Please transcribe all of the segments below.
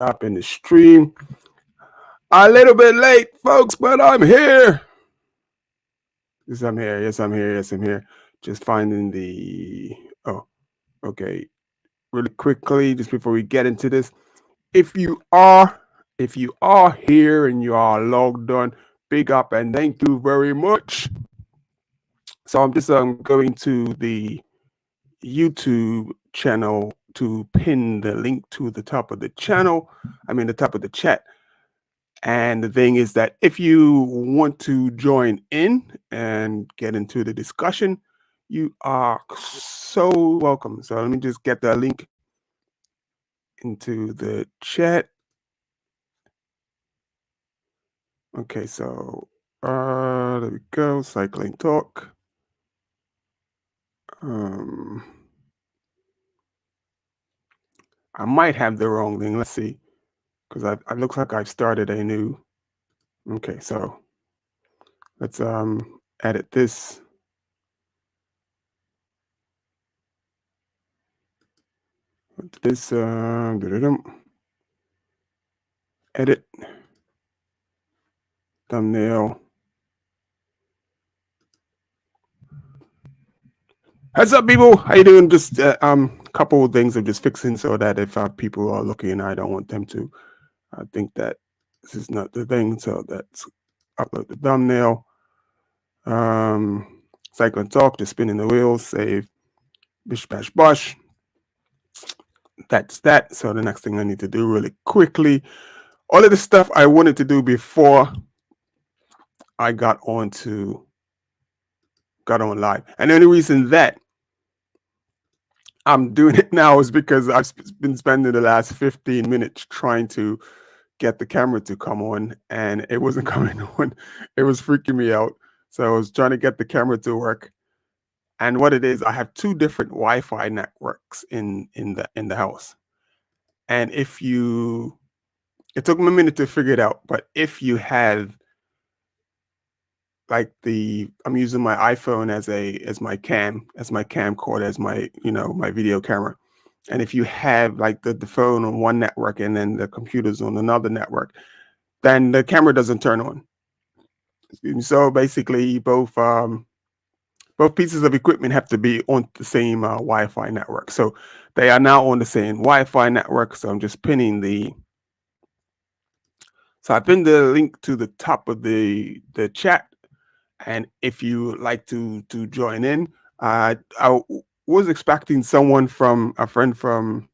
up in the stream. A little bit late, folks, but I'm here. Yes, I'm here. Yes, I'm here. Yes, I'm here. Just finding the. Oh, okay. Really quickly, just before we get into this, if you are, if you are here and you are logged on, big up and thank you very much. So I'm just going to the YouTube channel to pin the link to the top of the channel. I mean, the top of the chat. And the thing is that if you want to join in and get into the discussion, you are so welcome. So let me just get that link into the chat. Okay, so there we go. Cycling talk. I might have the wrong thing. Let's see, because it looks like I've started a new. Okay, so let's edit this. This edit thumbnail. What's up, people? How you doing? Just couple of things I'm just fixing so that if people are looking, I don't want them to think that this is not the thing. So that's upload the thumbnail. Cycling talk, just spinning the wheels. Save. Bish bash bosh. That's that. So the next thing I need to do really quickly, all of the stuff I wanted to do before I got on live, and the only reason that I'm doing it now is because I've been spending the last 15 minutes trying to get the camera to come on, and it wasn't coming on. It was freaking me out. So I was trying to get the camera to work. And what it is, I have two different Wi-Fi networks in the house. And it took me a minute to figure it out, but if you have like I'm using my iPhone as my camcorder, as my my video camera. And if you have like the phone on one network and then the computer's on another network, then the camera doesn't turn on. So basically, both pieces of equipment have to be on the same Wi-Fi network. So they are now on the same Wi-Fi network. So I'm just pinning so I pinned the link to the top of the chat. And if you like to join in, I was expecting someone from someone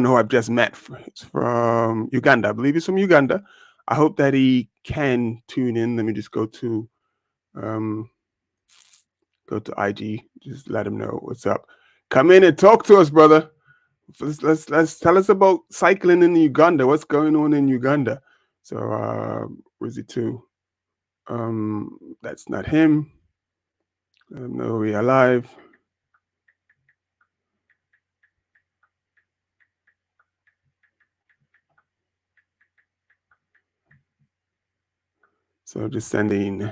who I've just met from Uganda. I believe he's from Uganda. I hope that he can tune in. Let me just go to IG. Just let him know what's up. Come in and talk to us, brother. Let's tell us about cycling in Uganda. What's going on in Uganda? So where's he to? That's not him. Let him know we are live. So just sending,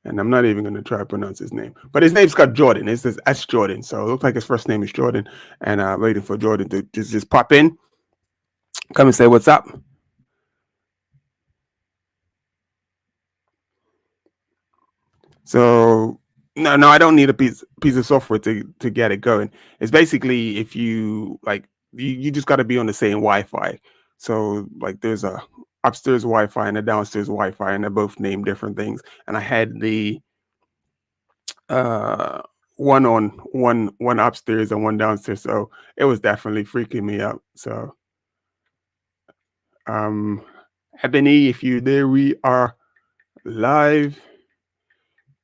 and I'm not even going to try to pronounce his name, but his name's got Jordan. It says S Jordan, so it looks like his first name is Jordan. And waiting for Jordan to just pop in, come and say what's up. So no, I don't need a piece of software to get it going. It's basically if you like, you just got to be on the same Wi-Fi. So like there's a upstairs Wi-Fi and a downstairs Wi-Fi, and they're both named different things. And I had the one upstairs and one downstairs, so it was definitely freaking me out. So Ebony, if you're there, we are live.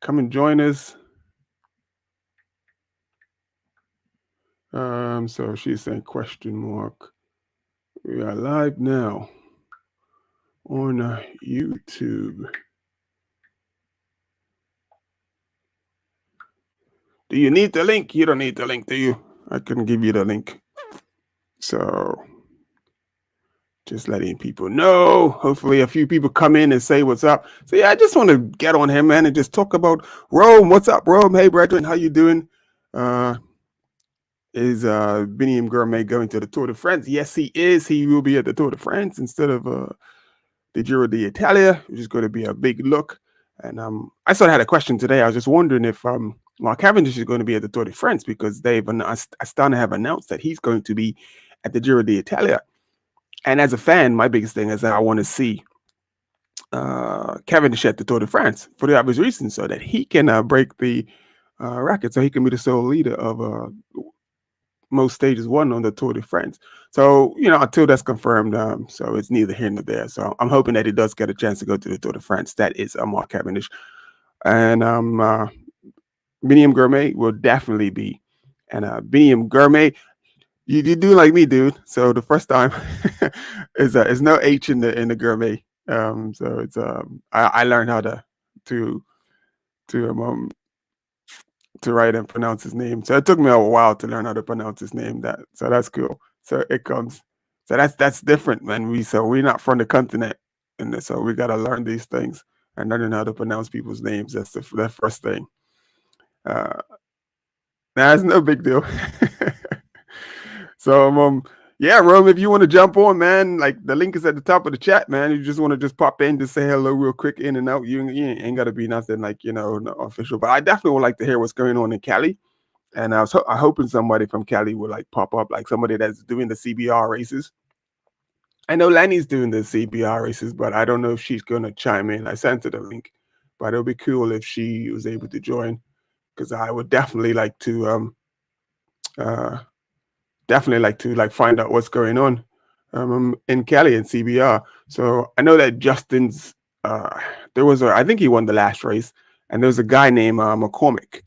Come and join us. So she's saying question mark. We are live now on YouTube. Do you need the link? You don't need the link, do you? I couldn't give you the link. So just letting people know. Hopefully a few people come in and say what's up. So yeah, I just want to get on here, man, and just talk about Rome. What's up, Rome? Hey, brethren, how you doing? is Biniam Gourmet going to the Tour de France? Yes, he is. He will be at the Tour de France instead of the Giro d'Italia, which is going to be a big look. And I sort of had a question today. I was just wondering if Mark Cavendish is going to be at the Tour de France, because Astana have announced that he's going to be at the Giro d'Italia. And as a fan, my biggest thing is that I want to see Cavendish at the Tour de France for the obvious reason, so that he can break the record, so he can be the sole leader of most stages won on the Tour de France. So, until that's confirmed, so it's neither here nor there. So I'm hoping that he does get a chance to go to the Tour de France. That is Mark Cavendish. And Biniam Gourmet will definitely be. And Biniam Gourmet, you do like me, dude. So the first time is no H in the Gourmet. So it's I learned how to write and pronounce his name. So it took me a while to learn how to pronounce his name. So that's cool. So it comes. So that's different, man. We're not from the continent, and so we gotta learn these things and learning how to pronounce people's names. That's the first thing. That's no big deal. So yeah, Rome, if you want to jump on, man, like the link is at the top of the chat, man. You just want to just pop in, just say hello real quick, in and out. You ain't got to be nothing like, official. But I definitely would like to hear what's going on in Cali. And I'm hoping somebody from Cali would like pop up, like somebody that's doing the CBR races. I know Lanny's doing the CBR races, but I don't know if she's going to chime in. I sent her the link, but it'll be cool if she was able to join, because I would definitely like to find out what's going on in Cali and CBR. So I know that Justin's I think he won the last race, and there was a guy named McCormick.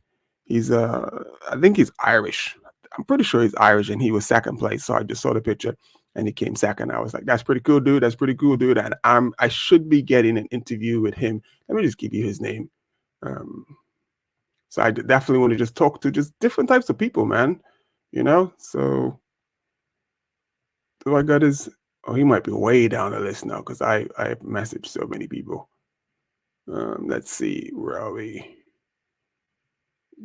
I think he's Irish. I'm pretty sure he's Irish, and he was second place. So I just saw the picture, and he came second. I was like, that's pretty cool, dude. That's pretty cool, dude. And I should be getting an interview with him. Let me just give you his name. So I definitely want to just talk to just different types of people, man. So do I got his? Oh, he might be way down the list now, because I messaged so many people. Let's see, where are we?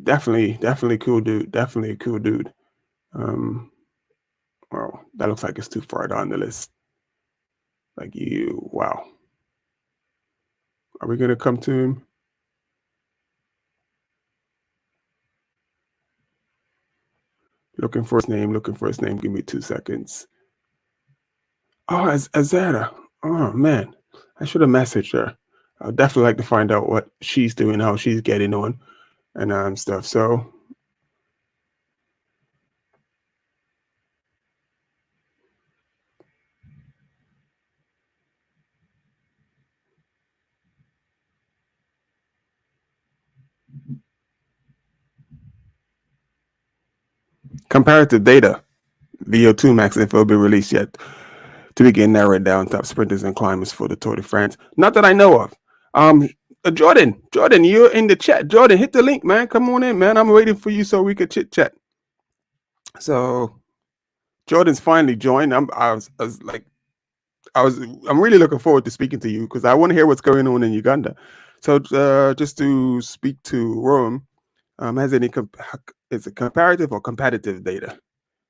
Definitely cool dude. Definitely a cool dude. Well, that looks like it's too far down the list. Like wow. Are we gonna come to him? Looking for his name. Give me 2 seconds. Oh, Azara. Oh man, I should have messaged her. I'd definitely like to find out what she's doing, how she's getting on, and stuff. So comparative data, VO2 max info will be released yet to begin narrowing down top sprinters and climbers for the Tour de France. Not that I know of. Jordan, you're in the chat. Jordan, hit the link, man. Come on in, man. I'm waiting for you so we could chit chat. So Jordan's finally joined. I'm really looking forward to speaking to you, because I want to hear what's going on in Uganda. So just to speak to Rome, has any is it comparative or competitive data?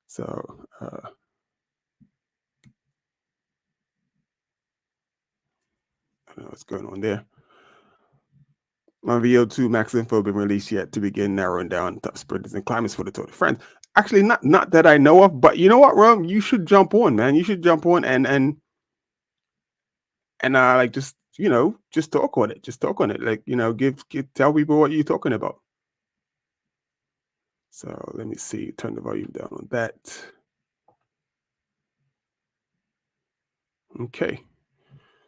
So I don't know what's going on there. My VO2 max info been released yet to begin narrowing down top sprinters and climbers for the Tour de France. Actually, not that I know of, but you know what, Rome? You should jump on, man. You should jump on and like just talk on it. Just talk on it. Like, tell people what you're talking about. So let me see. Turn the volume down on that. Okay.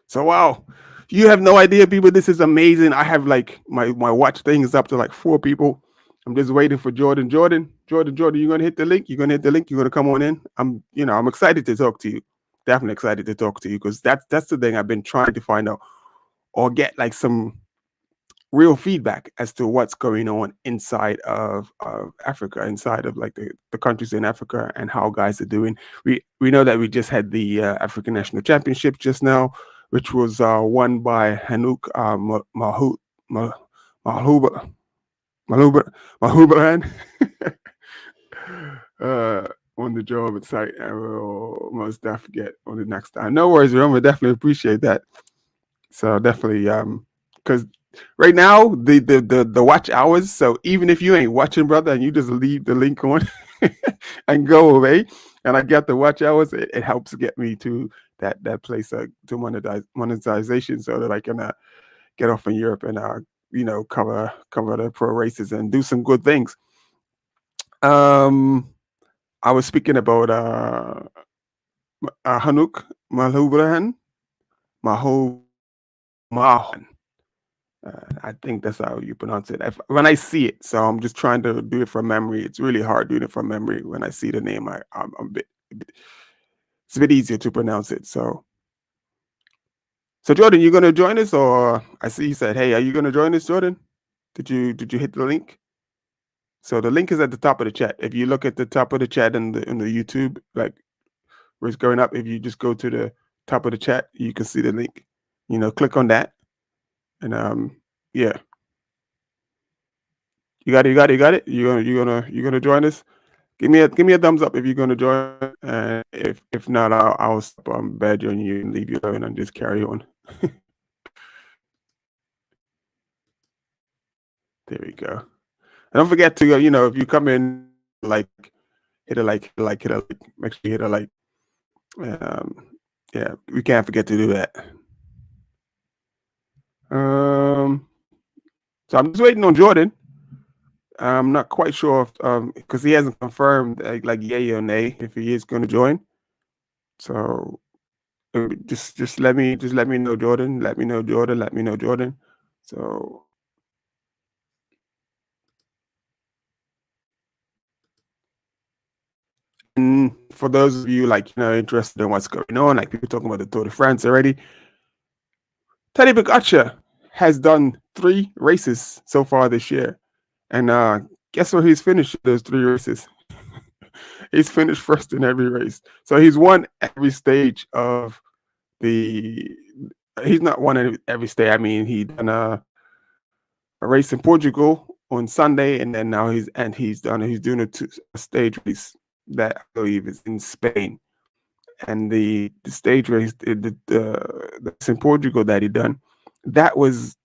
So wow, you have no idea, people. This is amazing. I have like my watch thing is up to like 4 people. I'm just waiting for Jordan. Jordan, you're gonna hit the link. You're gonna come on in. I'm excited to talk to you. Definitely excited to talk to you, because that's the thing I've been trying to find out, or get like some real feedback as to what's going on inside of Africa, inside of like the countries in Africa, and how guys are doing. We know that we just had the African National Championship just now, which was won by Hanouk Mahubaran. on the job site. I will most definitely get on the next time. No worries, Rome. I definitely appreciate that. So definitely, because right now the watch hours. So even if you ain't watching, brother, and you just leave the link on and go away, and I get the watch hours, it helps get me to that place to monetization, so that I can get off in Europe and cover the pro races and do some good things. Um, I was speaking about Hanuk Malhubrahan, Maho Mahan. I think that's how you pronounce it. When I see it, so I'm just trying to do it from memory. It's really hard doing it from memory. When I see the name, I'm it's a bit easier to pronounce it. So Jordan, you gonna join us, or I see you said, "Hey, are you gonna join us, Jordan?" Did you hit the link? So the link is at the top of the chat. If you look at the top of the chat in the YouTube, like where it's going up, if you just go to the top of the chat, you can see the link. Click on that, and yeah, you got it, you got it, you got it. You gonna join us? Give me a thumbs up if you're gonna join, and if not, I'll stop badgering you and leave you alone and just carry on. There we go. And don't forget to if you come in, like hit a hit a like, make sure you hit a like. Um, yeah, we can't forget to do that. Um, so I'm just waiting on Jordan. I'm not quite sure if because he hasn't confirmed like yay or nay if he is going to join. So just let me know, Jordan. Let me know, Jordan. Let me know, Jordan. So and for those of you interested in what's going on, like people talking about the Tour de France already, Tadej Pogacar has done 3 races so far this year, and guess where he's finished those 3 races? He's finished first in every race, so he's won every stage of the. He's not won every stage. I mean, he done a race in Portugal on Sunday, and then now he's doing a stage race that I believe is in Spain. And the stage race, that's in Portugal that he done, that was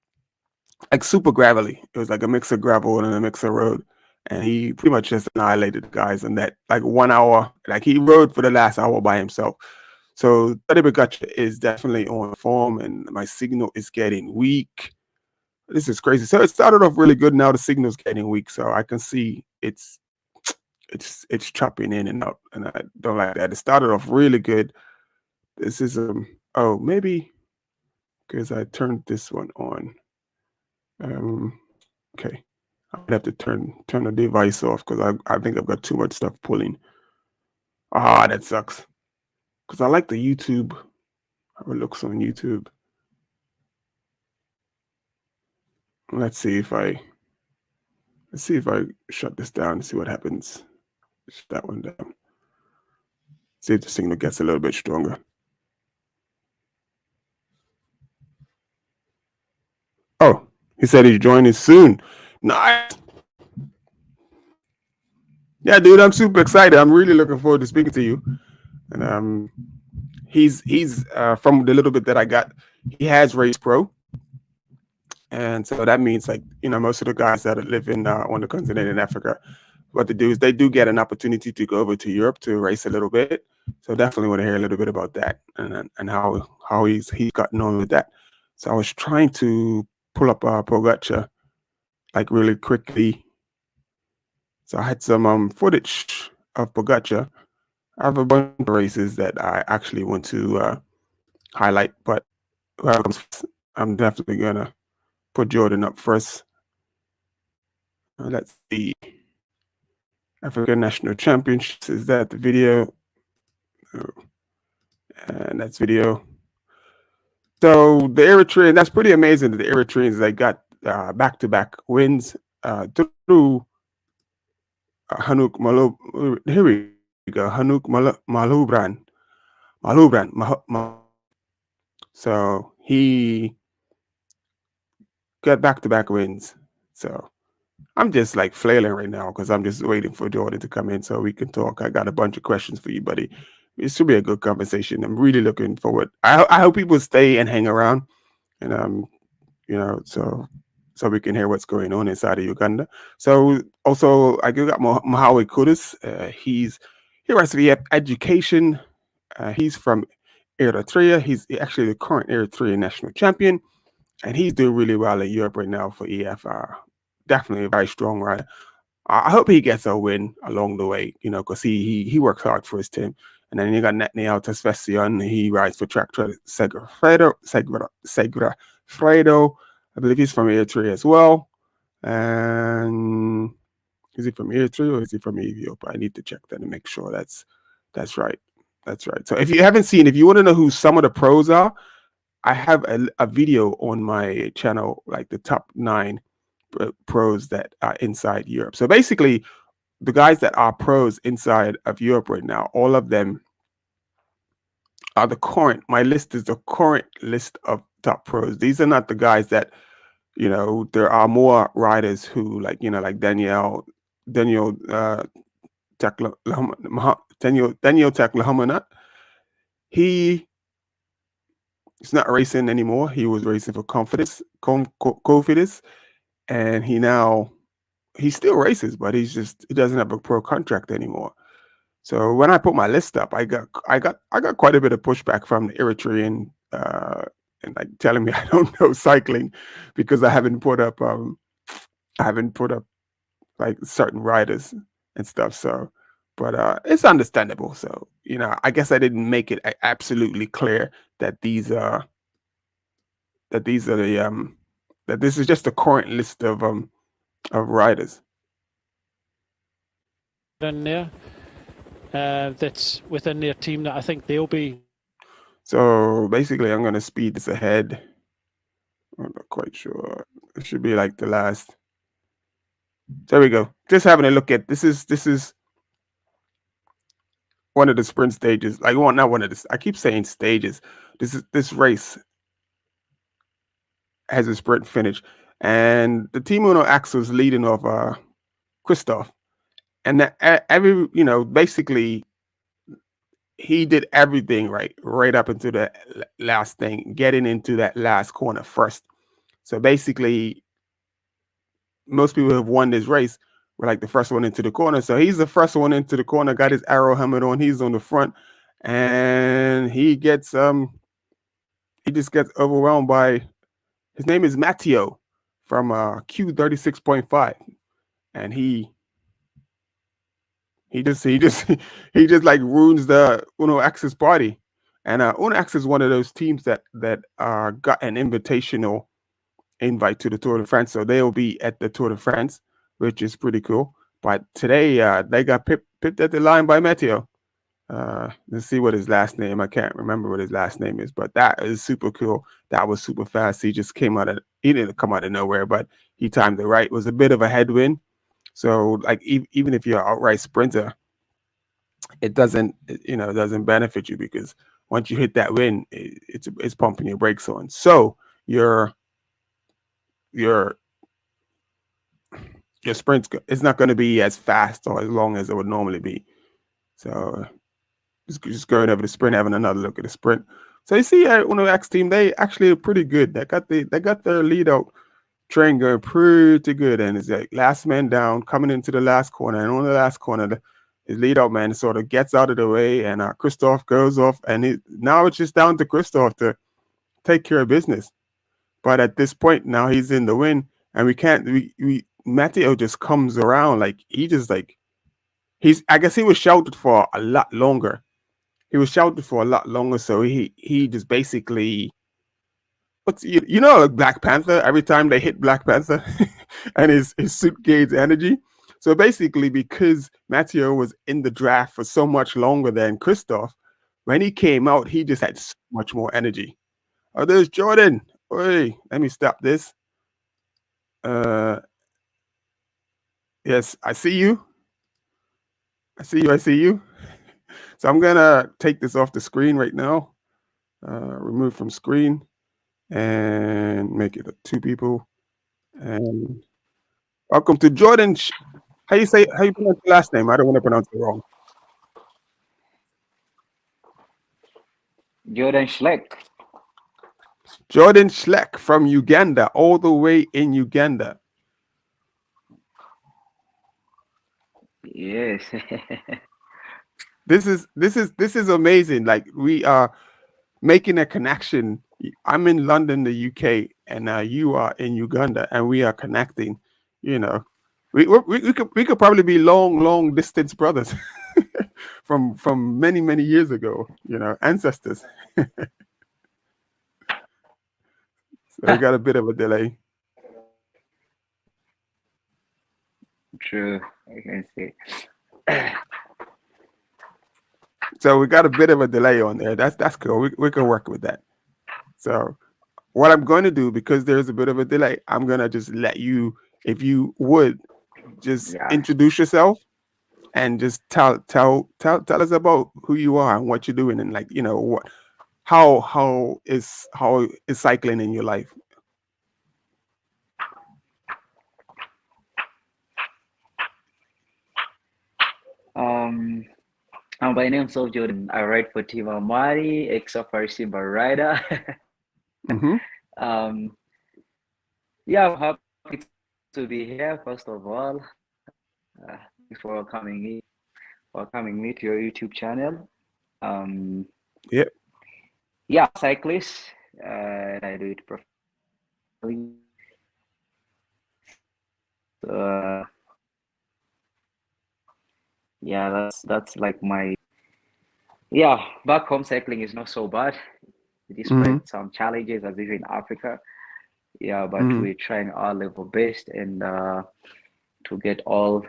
like super gravelly. It was like a mix of gravel and a mix of road, and he pretty much just annihilated the guys in that like 1 hour. Like he rode for the last hour by himself. So Tadej Pogacar is definitely on form, and my signal is getting weak. This is crazy. So it started off really good. Now the signal's getting weak, so I can see it's chopping in and out, and I don't like that. It started off really good. This is oh, maybe because I turned this one on. Okay, I would have to turn the device off because I think I've got too much stuff pulling. Ah, that sucks. Because I like the YouTube, how it looks on YouTube. Let's see if I shut this down and see what happens. Shut that one down. See if the signal gets a little bit stronger. Oh, he said he's joining soon. Nice. Yeah, dude, I'm super excited. I'm really looking forward to speaking to you. And he's from the little bit that I got, he has Race Pro, and so that means like most of the guys that live in on the continent in Africa, what they do is they do get an opportunity to go over to Europe to race a little bit. So definitely want to hear a little bit about that and how he's gotten on with that. So I was trying to pull up Pogacar like really quickly. So I had some footage of Pogacar. I have a bunch of races that I actually want to highlight, but I'm definitely gonna put Jordan up first. Let's see. African National Championships, is that the video? Oh, and that's video. So the Eritrean, that's pretty amazing that the Eritreans, they got back-to-back wins through Hanuk Malub. Here we go, Hanuk Malubran. So he got back-to-back wins. So I'm just like flailing right now because I'm just waiting for Jordan to come in so we can talk. I got a bunch of questions for you, buddy. It should be a good conversation. I'm really looking forward. I hope people stay and hang around, and so we can hear what's going on inside of Uganda. So also, I got Mohawi Kudus. He writes the education. He's from Eritrea. He's actually the current Eritrean national champion, and he's doing really well in Europe right now for EFR. Definitely a very strong rider. I hope he gets a win along the way, because he works hard for his team. And then you got Netniel Tesvestion. He rides for Tractor Segafredo. I believe he's from Eritrea as well. And is he from Eritrea or is he from Ethiopia? I need to check that and make sure that's right. That's right. So if you haven't seen, if you want to know who some of the pros are, I have a video on my channel, like the top 9 pros that are inside Europe. So basically, the guys that are pros inside of Europe right now, all of them are my list is the current list of top pros. These are not the guys that, there are more riders who like Daniel Daniel Taklahamanat. He is not racing anymore. He was racing for Confidence, and he still races, but he doesn't have a pro contract anymore. So when I put my list up, I got quite a bit of pushback from the Eritrean, and like telling me I don't know cycling because I haven't put up like certain riders and stuff. So, but it's understandable. So I guess I didn't make it absolutely clear that these are the that this is just the current list of riders. In there, that's within their team that I think they'll be. So basically, I'm gonna speed this ahead. I'm not quite sure. It should be like the last. There we go. Just having a look at this is one of the sprint stages. Like, well, not one of this. I keep saying stages. This race has a sprint finish, and the Team Uno Axel's leading off Christoph, and basically he did everything right up into the last thing, getting into that last corner first. So basically, most people who have won this race were like the first one into the corner. So he's the first one into the corner, got his arrow helmet on, he's on the front, and he just gets overwhelmed by, his name is Matteo from Q36.5, and he just like ruins the Uno Axis party. And Uno Axis is one of those teams that got an invitational invite to the Tour de France, so they'll be at the Tour de France, which is pretty cool. But today, they got pipped at the line by Matteo. Let's see what his last name. I can't remember what his last name is, but that is super cool. That was super fast. He didn't come out of nowhere, but he timed it right. It was a bit of a headwind, so like even if you're an outright sprinter, it doesn't benefit you, because once you hit that wind, it's pumping your brakes on. So your sprint is not going to be as fast or as long as it would normally be. So just going over the sprint, having another look at the sprint. So you see, Uno X team, they actually are pretty good. They got their lead out train going pretty good, and it's like last man down coming into the last corner, and on the last corner, his lead out man sort of gets out of the way, and Christoph goes off, and now it's just down to Christoph to take care of business. But at this point, now he's in the win, and Matteo just comes around, like I guess he was shouted for a lot longer. So he just basically, like Black Panther, every time they hit Black Panther and his suit gains energy. So basically, because Matteo was in the draft for so much longer than Christoph, when he came out, he just had so much more energy. Oh, there's Jordan. Hey, let me stop this. Yes, I see you. I see you. So I'm gonna take this off the screen right now. Remove from screen and make it 2 people. And Welcome to Jordan. How you pronounce your last name? I don't want to pronounce it wrong. Jordan Schleck. Jordan Schleck from Uganda, all the way in Uganda. Yes. This is amazing. Like we are making a connection. I'm in London, the UK, and you are in Uganda, and we are connecting. You know, we could probably be long distance brothers from many years ago. You know, ancestors. So we got a bit of a delay. True. I can see. So we got a bit of a delay on there. That's cool. We can work with that. So what I'm going to do, because there's a bit of a delay, I'm gonna just let you, if you would, just Yeah. introduce yourself and just tell us about who you are and what you're doing, and, like, what how is cycling in your life. Um, by name so Jordan. I write for Team Amari, ex-Safari Simba rider. Hmm. um, yeah, I'm happy to be here. First of all, thanks for welcoming me to your YouTube channel. Um, Yeah, yeah, I'm a cyclist, and I do it professionally. So, yeah, that's like my yeah. Back home, cycling is not so bad, hmm, despite some challenges as if in Africa. Yeah, but hmm. we're trying our level best and to get all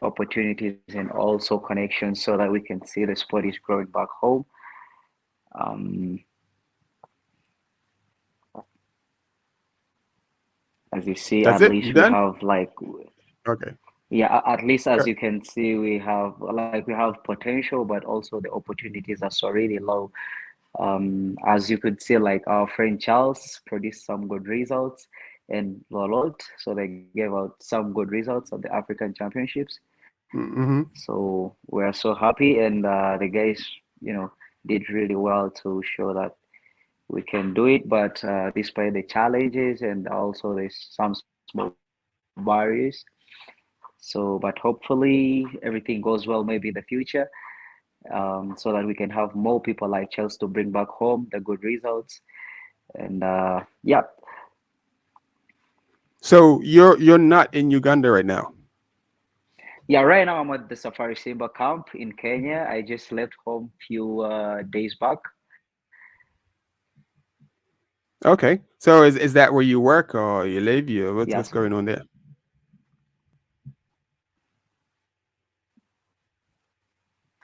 opportunities and also connections so that we can see the sport is growing back home. Um, as you see, That's at it. You least we done? have like Okay. yeah, at least as Good. you can see, we have potential, but also the opportunities are so really low. As you could see, like our friend Charles produced some good results and Lolot, so they gave out some good results at the African Championships. Hmm. So we're so happy, and the guys, you know, did really well to show that we can do it. But despite the challenges and also there's some small barriers. So, but hopefully everything goes well, maybe in the future, so that we can have more people like Chelsea to bring back home the good results. And yeah, So you're not in Uganda right now. yeah. Right now I'm at the Safari Simba camp in Kenya. I just left home few days back. Okay. So is that where you work or you live? What's Yes. going on there?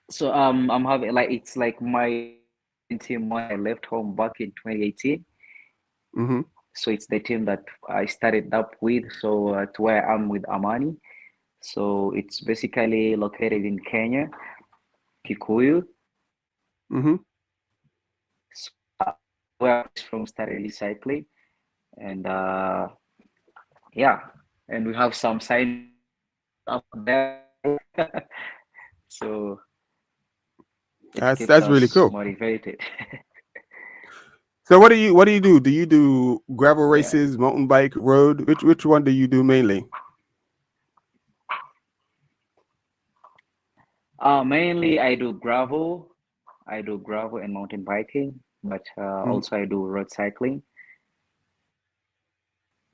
So I'm having like it's like my team when I left home back in 2018. Hmm. So it's the team that I started up with. So to where I'm with Amani. So it's basically located in Kenya, Kikuyu. Hmm. Where I'm from started recycling, and yeah, and we have some sign up there. So it keeps That's really us cool. motivated. So what do you do? Do you do gravel Yeah. races, mountain bike, road? Which one do you do mainly? Mainly I do gravel. I do gravel and mountain biking, but Mhm. also I do road cycling.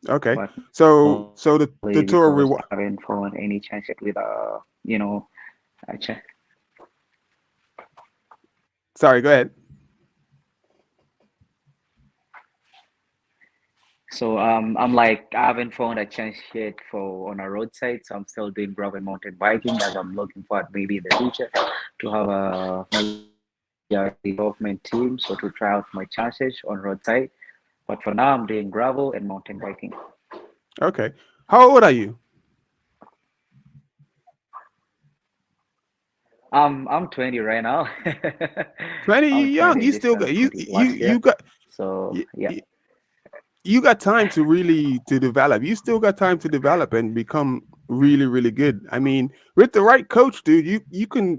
Okay. But So mostly the because tour I reward. haven't found any chance yet with you know, a ch- Sorry, go ahead. So I'm like I haven't found a chance yet for on a roadside, so I'm still doing gravel mountain biking as I'm looking for maybe in the future to have a maybe a development team, so to try out my chances on roadside. But for now, I'm doing gravel and mountain biking. Okay. How old are you? I'm 20 right now. 20. You I'm young. 20, You just still turned got 20 last year. you got So you, yeah, you got time to really to develop. You still got time to develop and become really, really good. I mean, with the right coach, dude, you can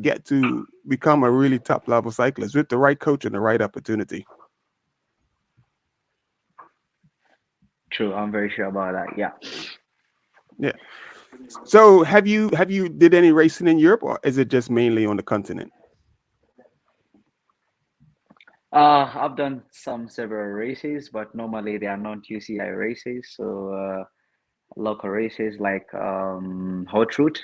get to become a really top level cyclist with the right coach and the right opportunity. True, I'm very sure about that. Yeah. Yeah. So have you did any racing in Europe, or is it just mainly on the continent? I've done some several races, but normally they are not UCI races. So local races like Hot Route.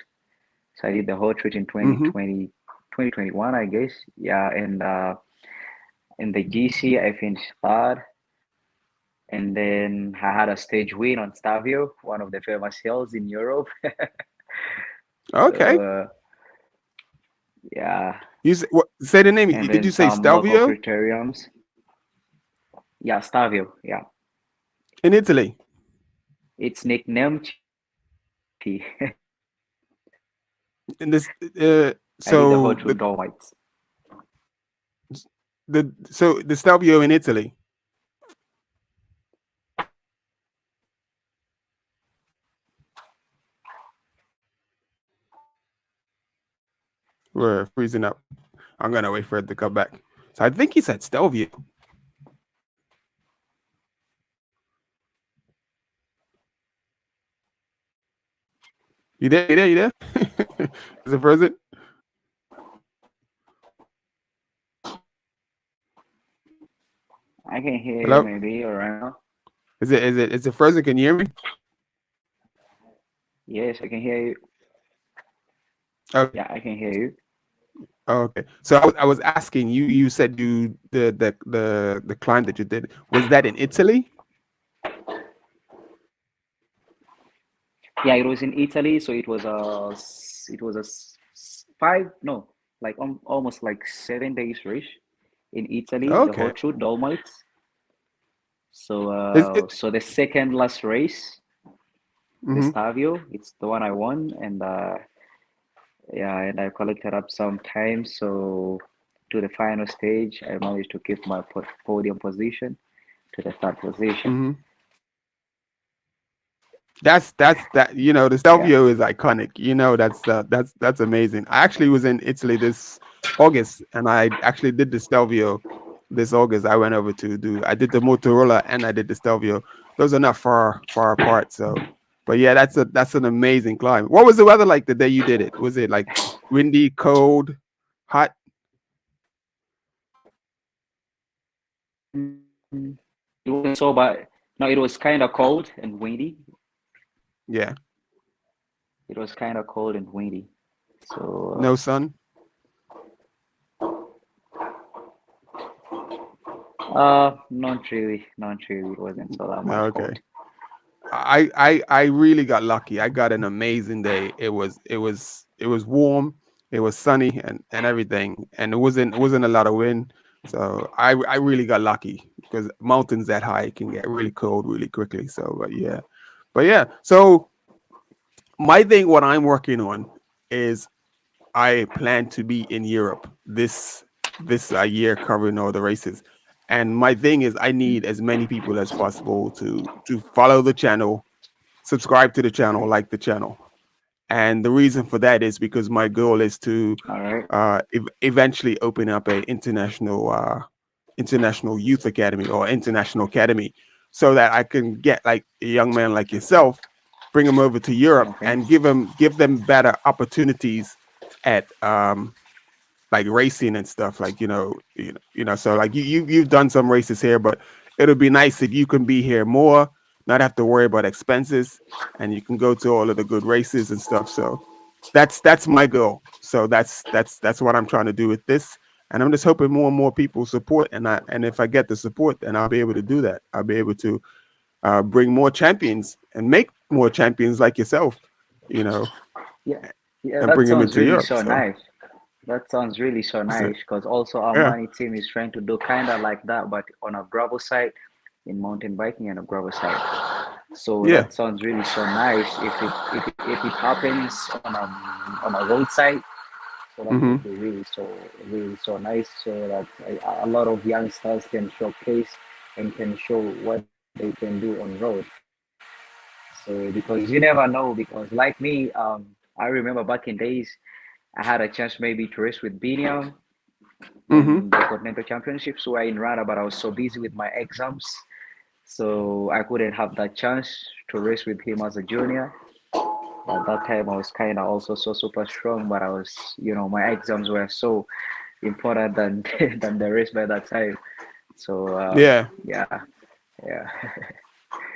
So I did the Hot Route in Mm-hmm. 2021, I guess. Yeah, and in the GC I finished third, and then I had a stage win on Stelvio, one of the famous hills in Europe. So Okay. yeah, Say the name. and Did then you say some local Stelvio criteriums. Yeah, Stelvio. Yeah, in Italy? it's nicknamed T. In this, I did the so Hot Route Dolomites. the Stelvio in Italy. We're freezing up. I'm gonna wait for it to come back. So I think he said Stelvio. You there? You there? You there? Is it present? I can hear you Hello? maybe or right now. Is it frozen? Can you hear me? Yes, I can hear you. Okay. Yeah, I can hear you. Okay. So I was asking you. You said you the climb that you did, was that in Italy? Yeah, it was in Italy, so it was five, no, like almost like 7 days race in Italy, the Okay. whole true Dolomites. So Is it? so the second last race, the Hmm. Stelvio, it's the one I won, and yeah, and I collected up some time. So to the final stage, I managed to keep my podium position to the third position. Hmm. That the Yeah. Stelvio is iconic. That's amazing. I actually was in Italy this August, and I actually did the Stelvio this August. I went over to do. I did the Motorola and I did the Stelvio. Those are not far apart. So, but yeah, that's an amazing climb. What was the weather like the day you did it? Was it like windy, cold, hot? Mm, it wasn't so bad. No, it was kind of cold and windy. Yeah, It was kind of cold and windy. So no sun. not really, not really. It wasn't so that much Okay. cold. I really got lucky. I got an amazing day. It was warm, it was sunny and everything, and it wasn't a lot of wind. So I really got lucky because mountains that high can get really cold really quickly. So but yeah. So my thing, what I'm working on is I plan to be in Europe this year covering all the races. And my thing is I need as many people as possible to follow the channel, subscribe to the channel, like the channel. And the reason for that is because my goal is to All right. eventually open up a international youth academy or international academy, so that I can get like a young man like yourself, bring them over to Europe Okay. and give them better opportunities at like racing and stuff, like so like you've done some races here, but it'll be nice if you can be here more, not have to worry about expenses, and you can go to all of the good races and stuff. So that's my goal. So that's what I'm trying to do with this, and I'm just hoping more and more people support, and if I get the support, then I'll be able to do that. I'll be able to bring more champions and make more champions like yourself, you know Yeah. Yeah, and that bring them sounds into really Europe. so nice. That sounds really so So nice because also our yeah. money team is trying to do kind of like that, but on a gravel side, in mountain biking and a gravel side. So Yeah. that sounds really so nice if it happens on a roadside. So that Hmm. would be really so nice. So that a lot of youngsters can showcase and can show what they can do on road. So because you never know, because like me, I remember back in days, I had a chance maybe to race with Biniam Mm-hmm. when the Continental Championships were in Rada, but I was so busy with my exams, so I couldn't have that chance to race with him as a junior. At that time, I was kind of also so super strong, but I was, my exams were so important than than the race by that time. So Yeah. yeah, yeah.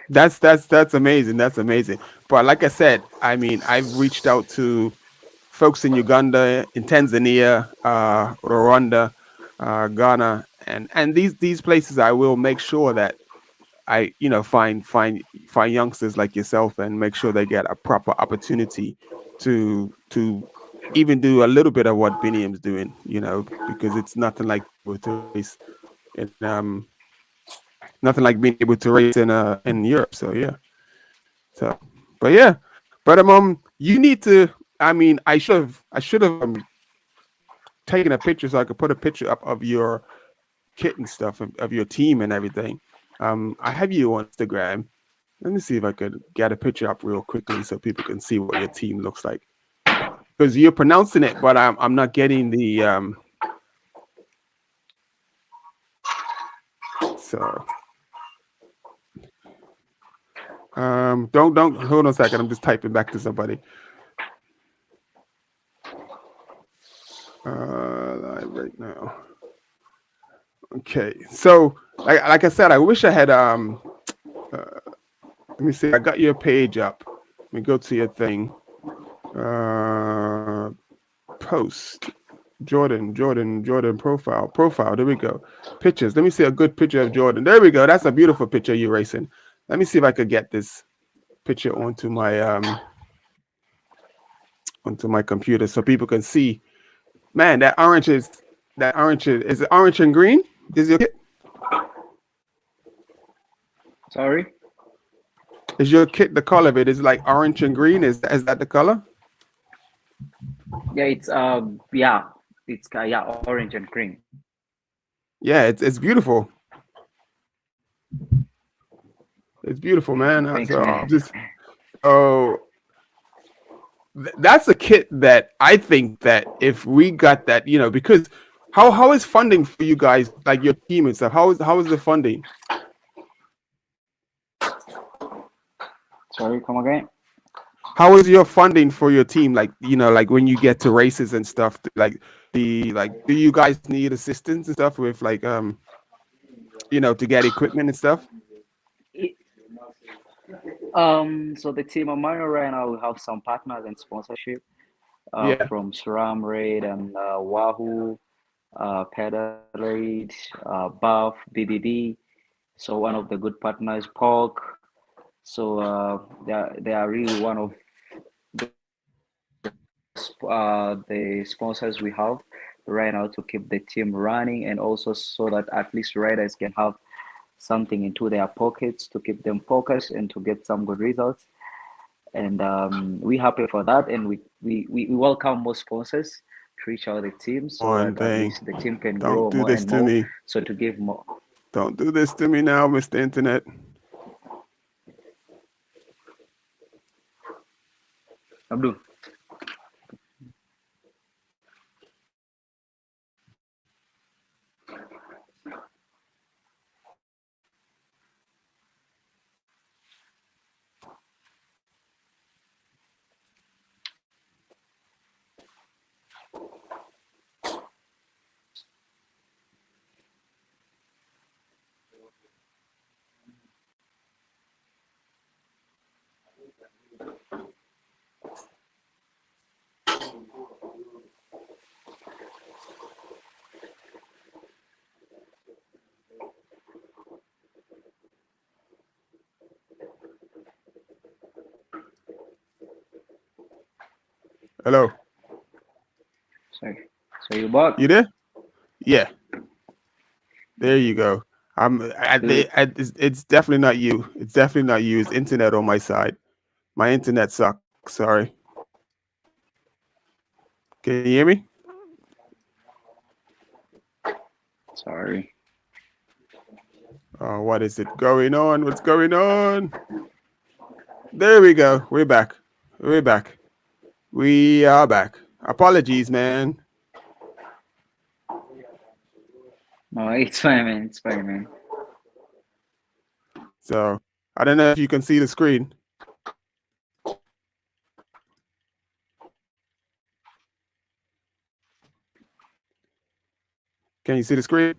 That's amazing. That's amazing. But like I said, I mean, I've reached out to folks in Uganda, in Tanzania, Rwanda, Ghana, and these places. I will make sure that I, find youngsters like yourself and make sure they get a proper opportunity to even do a little bit of what Biniam's doing. Because it's nothing like with race in nothing like being able to race in Europe. So yeah. So, but yeah, but you need to. I mean, I should have taken a picture so I could put a picture up of your kit and stuff of your team and everything. I have you on Instagram. Let me see if I could get a picture up real quickly so people can see what your team looks like. Because you're pronouncing it, but I'm not getting the so don't hold on a second. I'm just typing back to somebody. Live right now. Okay, so like I said, I wish I had let me see. I got your page up. Let me go to your thing. Uh, Post. Jordan profile. There we go. Pictures. Let me see a good picture of Jordan. There we go. That's a beautiful picture of you racing. Let me see if I could get this picture onto my computer so people can see. Man, is it orange and green? Is your kit? Sorry. Is your kit the color of it? Is it like orange and green? Is that the color? Yeah, it's orange and green. Yeah, it's beautiful. It's beautiful, man. Thanks, So man. oh, that's a kit that I think that if we got that, because how is funding for you guys, like your team and stuff? How is the funding? Sorry, come again. How is your funding for your team? Like like when you get to races and stuff, do you guys need assistance and stuff with like to get equipment and stuff? It, so the team of mine right now, we have some partners and sponsorship Yeah. from SRAM Raid and Wahoo, Pedalade, Buff, BBB. So one of the good partners, Pork. So they are really one of the sponsors we have right now to keep the team running, and also so that at least riders can have something into their pockets to keep them focused and to get some good results. And we're happy for that, and we welcome more sponsors to reach out the team so One that at thing. least the team can Don't grow do more this and to more, me. so to give more. Don't do this to me now, Mr. Internet. Abdul. Hello. Sorry. So you bought. You there? Yeah. There you go. It's definitely not you. It's definitely not you. It's internet on my side. My internet sucks. Sorry. Can you hear me? Sorry. What is it going on? What's going on? There we go. We're back. We're back. We are back. Apologies, man. No, it's fine, man. It's fine, man. So I don't know if you can see the screen. Can you see the screen?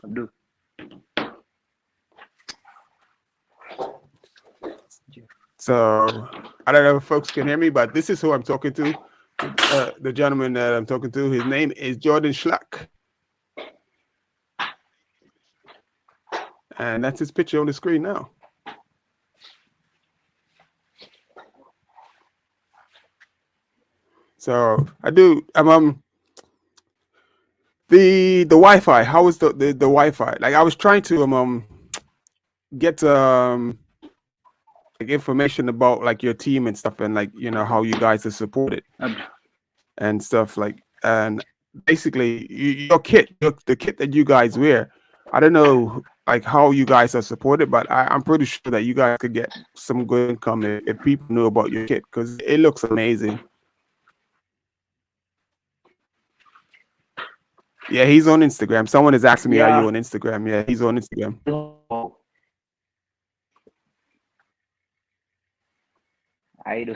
Abdul. So I don't know if folks can hear me, but this is who I'm talking to. The gentleman that I'm talking to, his name is Jordan Schlack. And that's his picture on the screen now. So I do the Wi-Fi. How is the Wi-Fi? Like I was trying to get like information about like your team and stuff, and like how you guys are supported and stuff, like, and basically your kit, the kit that you guys wear. I don't know like how you guys are supported, but I'm pretty sure that you guys could get some good income if people knew about your kit, because it looks amazing. Yeah, he's on Instagram. Someone is asking me, are you on Instagram? Yeah, he's on Instagram. I do.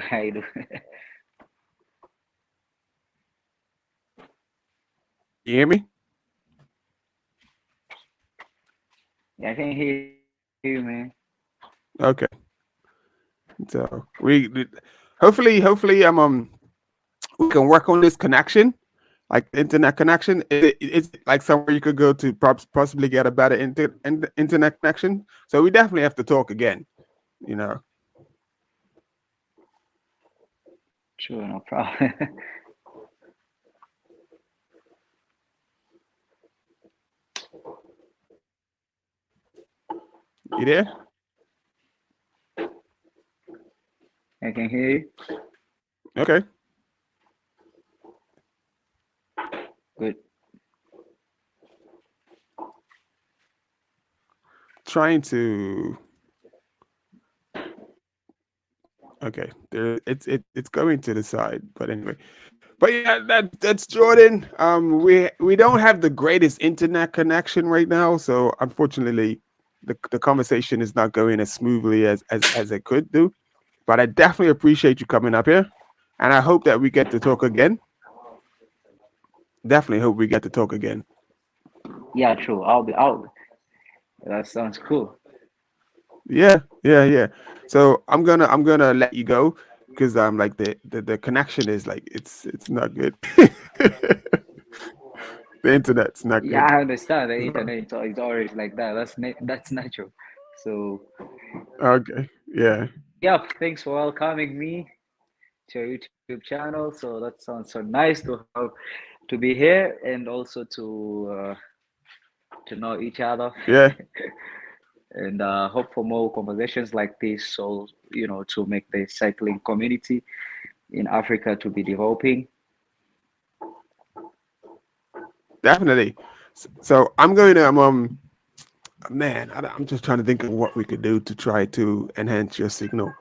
You hear me? Yeah, I can hear you, man. Okay. So we hopefully we can work on this connection, like internet connection. It's like somewhere you could go to possibly get a better internet connection. So we definitely have to talk again. Sure, no problem. You there? I can hear you. Okay. Good. Trying to. Okay, there it's going to the side, but anyway. But yeah, that's Jordan. We don't have the greatest internet connection right now, so unfortunately, the conversation is not going as smoothly as it could do. But I definitely appreciate you coming up here, and I hope that we get to talk again. Definitely hope we get to talk again. Yeah, true. I'll be out. That sounds cool. Yeah. So I'm gonna let you go because like the connection is like it's not good. The internet's not Yeah, good. I understand. The internet is always like that. That's natural. So Okay. Yeah. yeah, thanks for welcoming me to your YouTube channel. So that sounds so nice to be here and also to know each other. Yeah. And hope for more conversations like this. So to make the cycling community in Africa to be developing. Definitely. So I'm going to man, I'm just trying to think of what we could do to try to enhance your signal.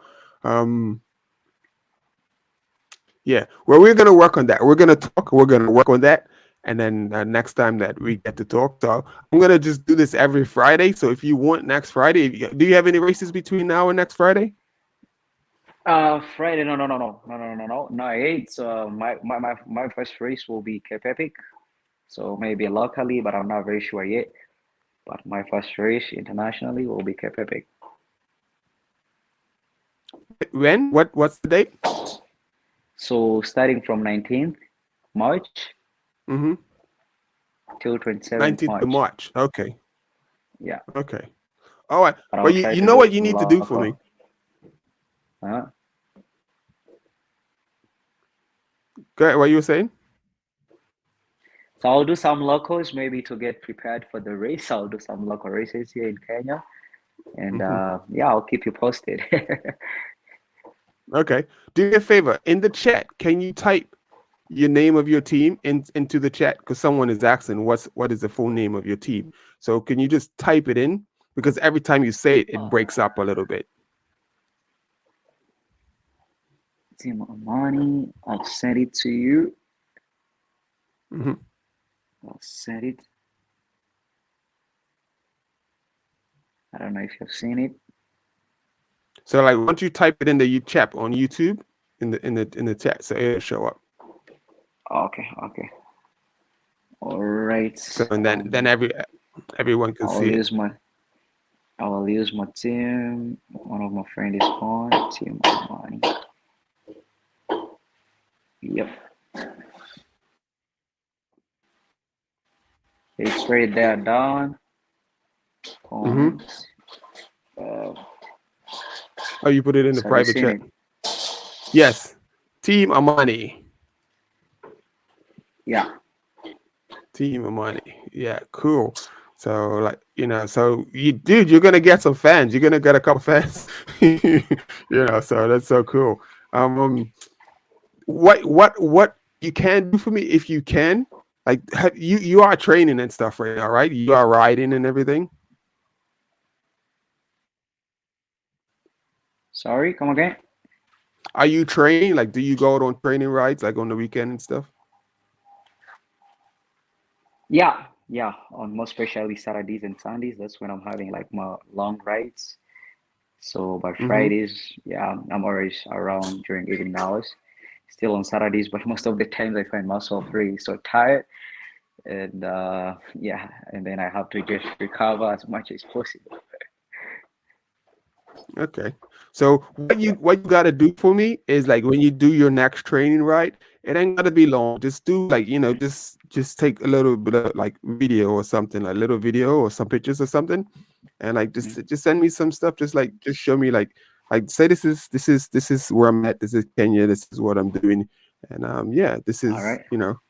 Yeah, well, we're gonna work on that. We're gonna talk. We're gonna work on that, and then next time that we get to talk, so I'm gonna just do this every Friday. So if you want next Friday, do you have any races between now and next Friday? Friday, no, 8. So my first race will be Cape Epic. So maybe locally, but I'm not very sure yet. But my first race internationally will be Cape Epic. When? What's the date? So starting from 19th March Mm-hmm. till 27th 19th of March. Okay. Yeah. Okay. All right. But Well, you know what you need to do for me? Huh? Go ahead, what you were saying? So I'll do some locals maybe to get prepared for the race. I'll do some local races here in Kenya. And yeah, I'll keep you posted. Okay. Do me a favor. In the chat, can you type your name of your team into the chat? Because someone is asking what is the full name of your team. So can you just type it in? Because every time you say it, it breaks up a little bit. Team Amani, I'll send it to you. Mhm. I'll send it. I don't know if you've seen it. So like once you type it in the chat on YouTube in the chat, so it'll show up. Okay. All right. So and then everyone can I see it. will use my team. One of my friends is on Team Amani. Yep. It's right there, down. Comments. Oh, you put it in the So have you private seen chat. it? Yes, Team Amani. Yeah. Team Amani. Yeah, cool. So like so you're gonna get some fans. You're gonna get a couple fans. So that's so cool. What you can do for me if you can, like you are training and stuff right now, right? You are riding and everything. Sorry, come again? Are you training? Like, do you go out on training rides like on the weekend and stuff? Yeah. On most especially Saturdays and Sundays, that's when I'm having like my long rides. So by Fridays, yeah, I'm always around during evening hours. Still on Saturdays, but most of the times I find myself really so tired, and and then I have to just recover as much as possible. Okay. So what you gotta do for me is like when you do your next training ride, it ain't gotta be long. Just do like just take a little bit of like video or something, like little video or some pictures or something, and like just send me some stuff. Just show me like say this is where I'm at. This is Kenya. This is what I'm doing, and yeah, this is All right.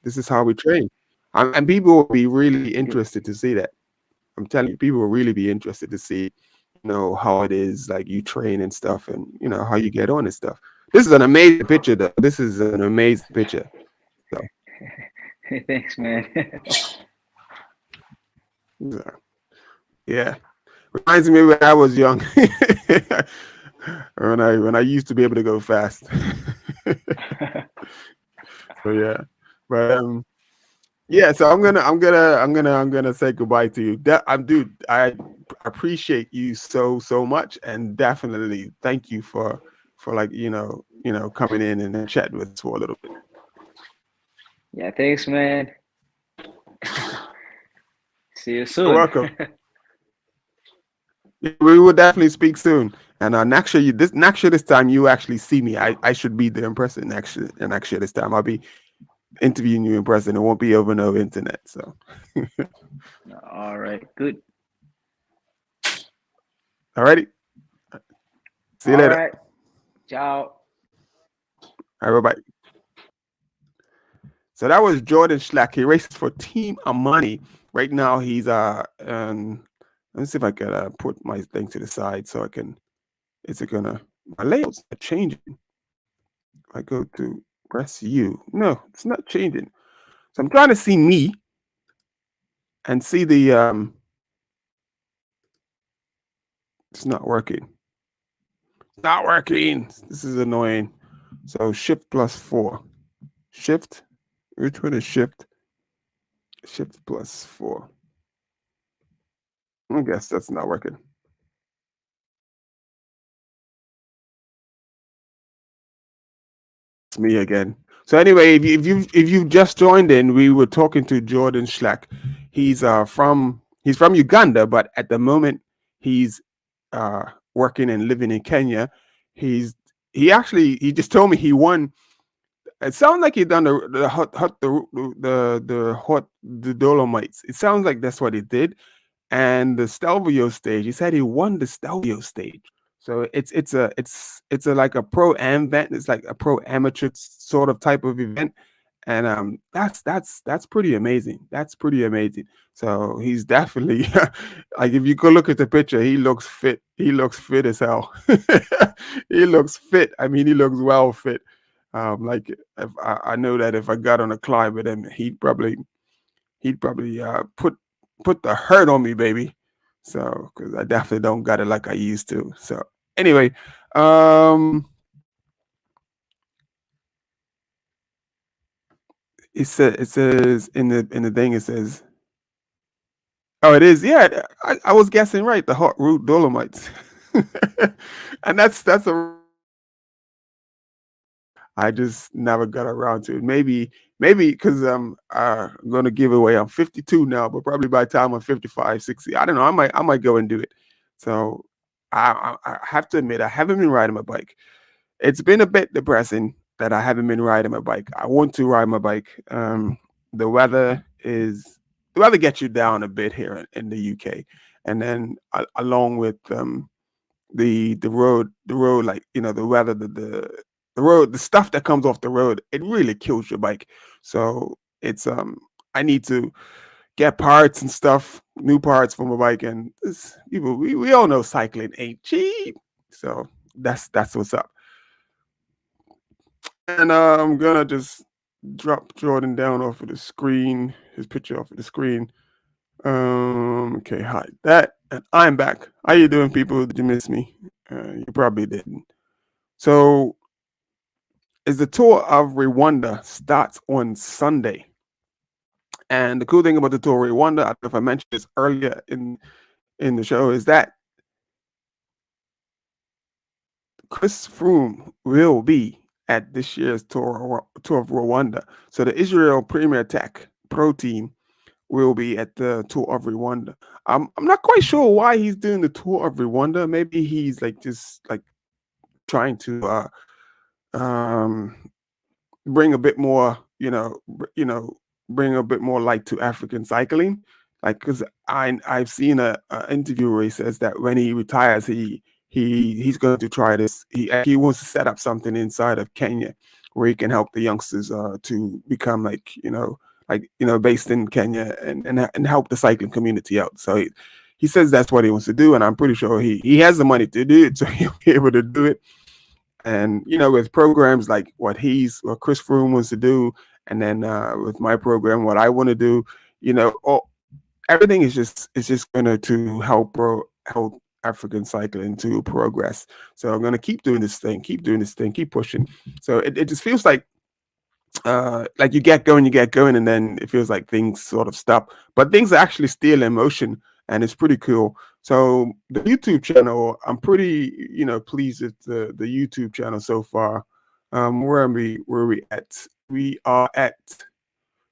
this is how we train, and people will be really interested to see that. I'm telling you, people will really be interested to see how it is like you train and stuff and how you get on and stuff. This is an amazing picture though. This is an amazing picture. So Thanks, man. yeah. Reminds me when I was young. when I used to be able to go fast. So yeah. But yeah, so I'm gonna say goodbye to you. Dude, I appreciate you so much, and definitely thank you for like coming in and chatting with us for a little bit. Yeah, thanks, man. See you soon. You're welcome. We will definitely speak soon. And next year, this time you actually see me. I should be there in person next year. This time I'll be interviewing you in person. It won't be over no internet. So. All right, good. All righty. See you later. All right. Ciao. All right, bye. So that was Jordan Schlack. He races for Team Amani. Right now he's let me see if I can put my thing to the side so I can. Is it gonna? My layouts are changing. I go to press U. No, it's not changing. So I'm trying to see me and see the it's not working. It's not working. This is annoying. So Shift +4. Shift. Which one is Shift? Shift +4. I guess that's not working. It's me again. So anyway, if you just joined in, we were talking to Jordan Schlack. He's from Uganda, but at the moment he's working and living in Kenya. He just told me he won. It sounds like he done the Dolomites. It sounds like that's what he did. And the Stelvio stage, he said he won the Stelvio stage. So it's a like a pro am event. It's like a pro amateur sort of type of event, and that's pretty amazing. That's pretty amazing. So he's definitely like if you go look at the picture, he looks fit. He looks fit as hell. He looks fit. I mean, he looks well fit. Like if I know that if I got on a climb with him, he'd probably put the hurt on me, baby. So because I definitely don't got it like I used to. So anyway, it says in the thing, it says, oh, it is, yeah. I was guessing right. The hot root Dolomites, and that's a I just never got around to it. Maybe because I'm going to give away. I'm 52 now, but probably by the time I'm 55, 60, I don't know. I might go and do it. So I have to admit, I haven't been riding my bike. It's been a bit depressing that I haven't been riding my bike. I want to ride my bike. The weather is the weather gets you down a bit here in the UK, and then along with the road, like, the weather, the road, the stuff that comes off the road, it really kills your bike. So it's I need to get parts and stuff, new parts for my bike, and people, we all know cycling ain't cheap. So that's what's up. And I'm gonna just drop Jordan down off of the screen, his picture off of the screen. Okay, hide that, and I'm back. How you doing, people? Did you miss me? You probably didn't. So, is the tour of Rwanda starts on Sunday, and the cool thing about the tour of Rwanda, I don't know if I mentioned this earlier in the show, is that Chris Froome will be at this year's tour of Rwanda. So the Israel Premier Tech Pro Team will be at the tour of Rwanda. I'm not quite sure why he's doing the tour of Rwanda. Maybe he's like just like trying to um bring a bit more, bring a bit more light to African cycling. Like, because I've seen a interview where he says that when he retires, he's going to try this. He wants to set up something inside of Kenya where he can help the youngsters to become based in Kenya, and help the cycling community out. So he says that's what he wants to do, and I'm pretty sure he has the money to do it, so he'll be able to do it. And with programs like what Chris Froome wants to do, and then with my program, what I want to do, everything is just going to help African cycling to progress. So I'm going to keep doing this thing, keep pushing. So it just feels like you get going, and then it feels like things sort of stop, but things are actually still in motion, and it's pretty cool. So the YouTube channel, I'm pretty pleased with the YouTube channel so far. Where are we at? We are at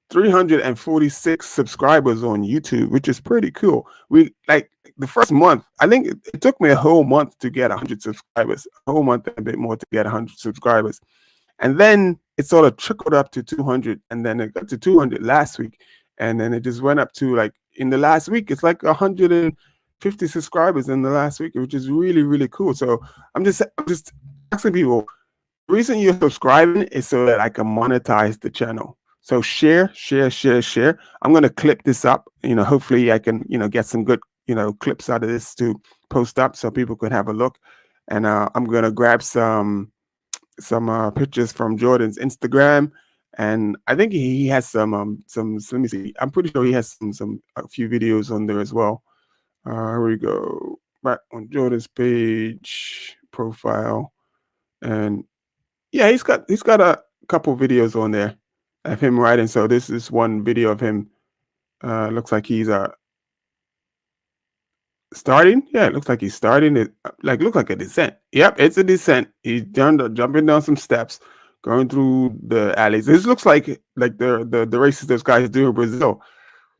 346 subscribers on YouTube, which is pretty cool. We like the first month, I think it took me a whole month to get 100 subscribers, a whole month and a bit more to get 100 subscribers. And then it sort of trickled up to 200, and then it got to 200 last week, and then it just went up to, like, in the last week, it's like 150 subscribers in the last week, which is really, really cool. So I'm just asking people, the reason you're subscribing is so that I can monetize the channel. So share. I'm going to clip this up. Hopefully I can, get some good, clips out of this to post up so people could have a look. And I'm going to grab some pictures from Jordan's Instagram, and I think he has some let me see. I'm pretty sure he has a few videos on there as well. Here we go. Right on Jordan's page profile, and yeah, he's got a couple videos on there of him riding. So this is one video of him. Looks like he's starting. Yeah, it looks like he's starting. It looks like a descent. Yep, it's a descent. He's jumping down some steps, going through the alleys. This looks like the races those guys do in Brazil.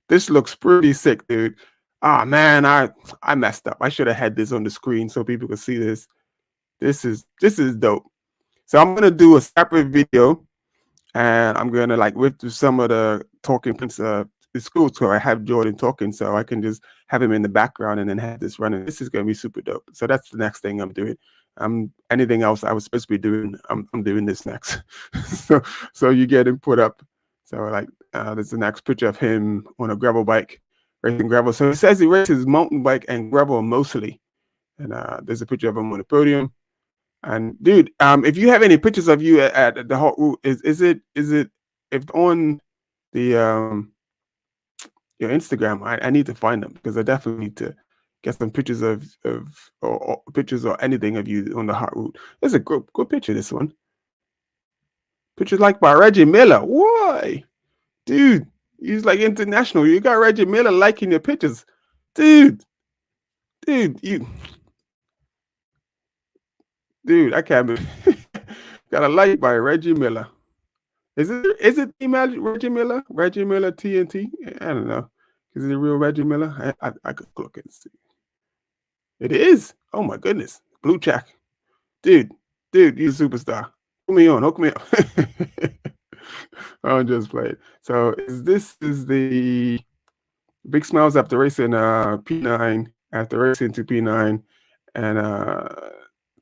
This looks pretty sick, dude. Ah, man, I messed up. I should have had this on the screen so people could see this. This is dope. So I'm gonna do a separate video, and I'm gonna whip through some of the talking points. It's cool, so I have Jordan talking, so I can just have him in the background and then have this running. This is gonna be super dope. So that's the next thing I'm doing. Anything else I was supposed to be doing, I'm doing this next. so you get him put up. So there's the next picture of him on a gravel bike, racing gravel. So it says he races mountain bike and gravel mostly. And there's a picture of him on the podium. And dude, if you have any pictures of you at the hot root, is it if on the your Instagram? I need to find them because I definitely need to get some pictures or pictures or anything of you on the hot root. It's a good picture. This one, pictures like by Reggie Miller. Why, dude? He's like international. You got Reggie Miller liking your pictures, dude. Dude, I can't believe got a like by Reggie Miller. Is it email Reggie Miller? Reggie Miller TNT? I don't know. Is it real Reggie Miller? I could look and see. It is. Oh my goodness. Blue check. Dude, you a superstar. Hook me up. I'm just playing. So this is the big smiles after racing P9, after racing to P9 and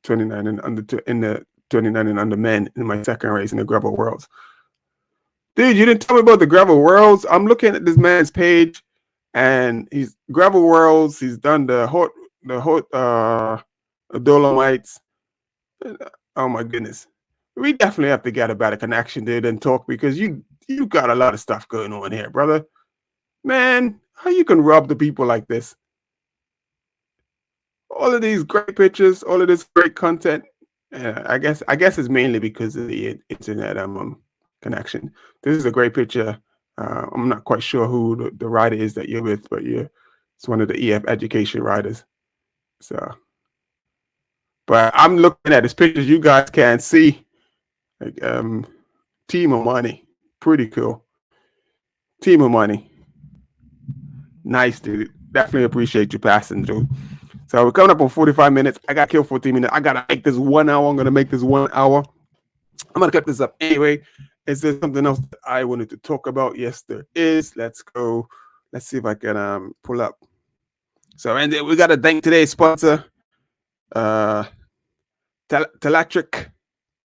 29 and under in the 29 and under men in my second race in the Gravel Worlds. Dude, you didn't tell me about the Gravel Worlds. I'm looking at this man's page, and he's Gravel Worlds. He's done the hot Dolomites. Oh my goodness, we definitely have to get a better connection, dude, and talk because you got a lot of stuff going on here, brother. Man, how you can rob the people like this? All of these great pictures, all of this great content. I guess it's mainly because of the internet connection. This is a great picture. I'm not quite sure who the rider is that you're with, but it's one of the EF education riders. So, but I'm looking at this pictures you guys can't see. Like Team Omani, pretty cool. Team Omani, nice dude. Definitely appreciate you passing, dude. So we're coming up on 45 minutes. I got killed 14 minutes. I gotta make this 1 hour. I'm gonna make this 1 hour. I'm gonna cut this up anyway. Is there something else that I wanted to talk about? Yes, there is. Let's go. Let's see if I can pull up. So, and we got to thank today's sponsor, Teletric.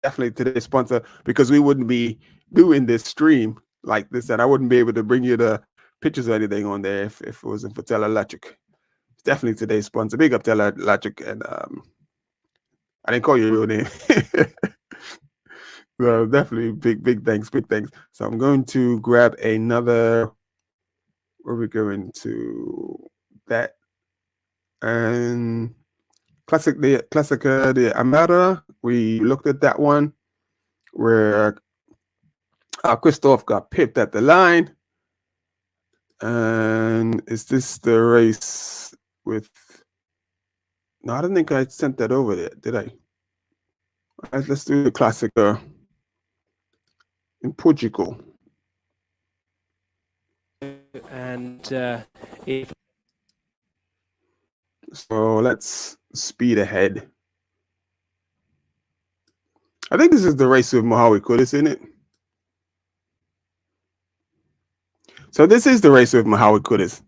Definitely today's sponsor, because we wouldn't be doing this stream like this, and I wouldn't be able to bring you the pictures or anything on there if it wasn't for Teletric. It's definitely today's sponsor. Big up Teletric, and I didn't call you your name. So definitely big thanks. So I'm going to grab another. Where are we going to? That and Classica de Amara. We looked at that one where Christoph got pipped at the line. And is this the race with? No, I don't think I sent that over there, did I? Let's do the Classica in Portugal. And so let's speed ahead. I think this is the race with Mohawi Kudus, isn't it? So this is the race with Mohawi Kudus.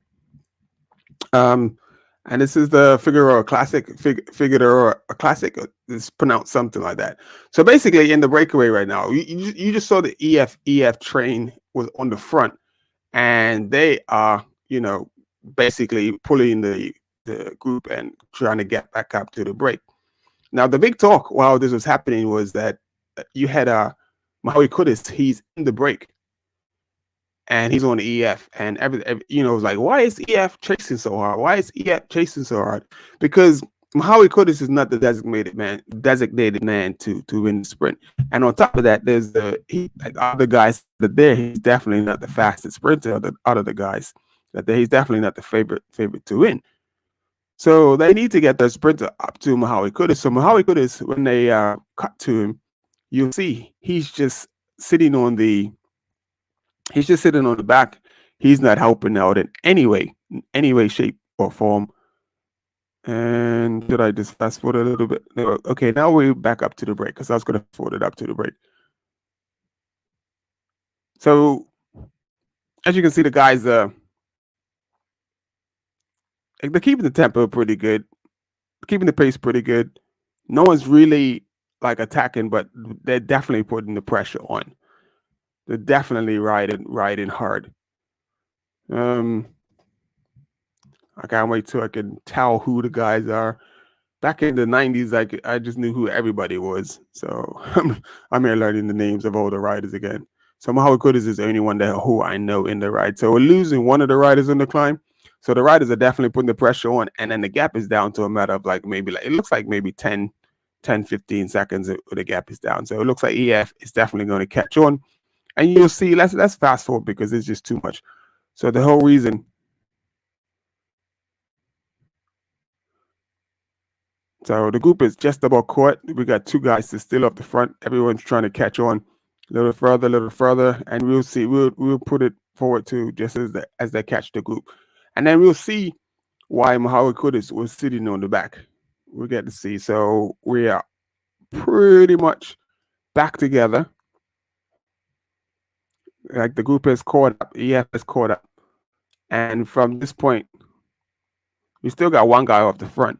And this is the Figueroa Classic. Figueroa Classic. It's pronounced something like that. So basically, in the breakaway right now, you just saw the EF train was on the front, and they are, basically pulling the group and trying to get back up to the break. Now, the big talk while this was happening was that you had Mohawi Kudus. He's in the break, and he's on the EF, and every it was like, why is EF chasing so hard? Why is EF chasing so hard? Because Mohawi Kudus is not the designated man to win the sprint. And on top of that, there's the other guys that there. He's definitely not the fastest sprinter out of the guys. He's definitely not the favorite to win. So they need to get the sprinter up to Mohawi Kudus. So Mohawi Kudus, when they cut to him, you'll see he's just sitting on the back. He's not helping out in any way, shape, or form. And should I just fast forward a little bit? Okay, now we're back up to the break because I was going to forward it up to the break. So as you can see, the guys, they're keeping the tempo pretty good, keeping the pace pretty good. No one's really like attacking, but they're definitely putting the pressure on. They're definitely riding hard. I can't wait till I can tell who the guys are. back in the 90s, I just knew who everybody was. So I'm here learning the names of all the riders again. So Mohamed Kudus is the only one who I know in the ride. So we're losing one of the riders in the climb. So the riders are definitely putting the pressure on, and then the gap is down to a matter of maybe it looks like maybe 10, 15 seconds the gap is down. So it looks like EF is definitely going to catch on. And you'll see, let's fast forward because it's just too much. So the whole reason. So the group is just about caught. We got two guys still up the front. Everyone's trying to catch on a little further, and we'll see. We'll put it forward to just as they catch the group, and then we'll see why Mohamed Kudus was sitting on the back. We'll get to see. So we are pretty much back together. Like the group has caught up, EF has caught up, and from this point, we still got one guy off the front.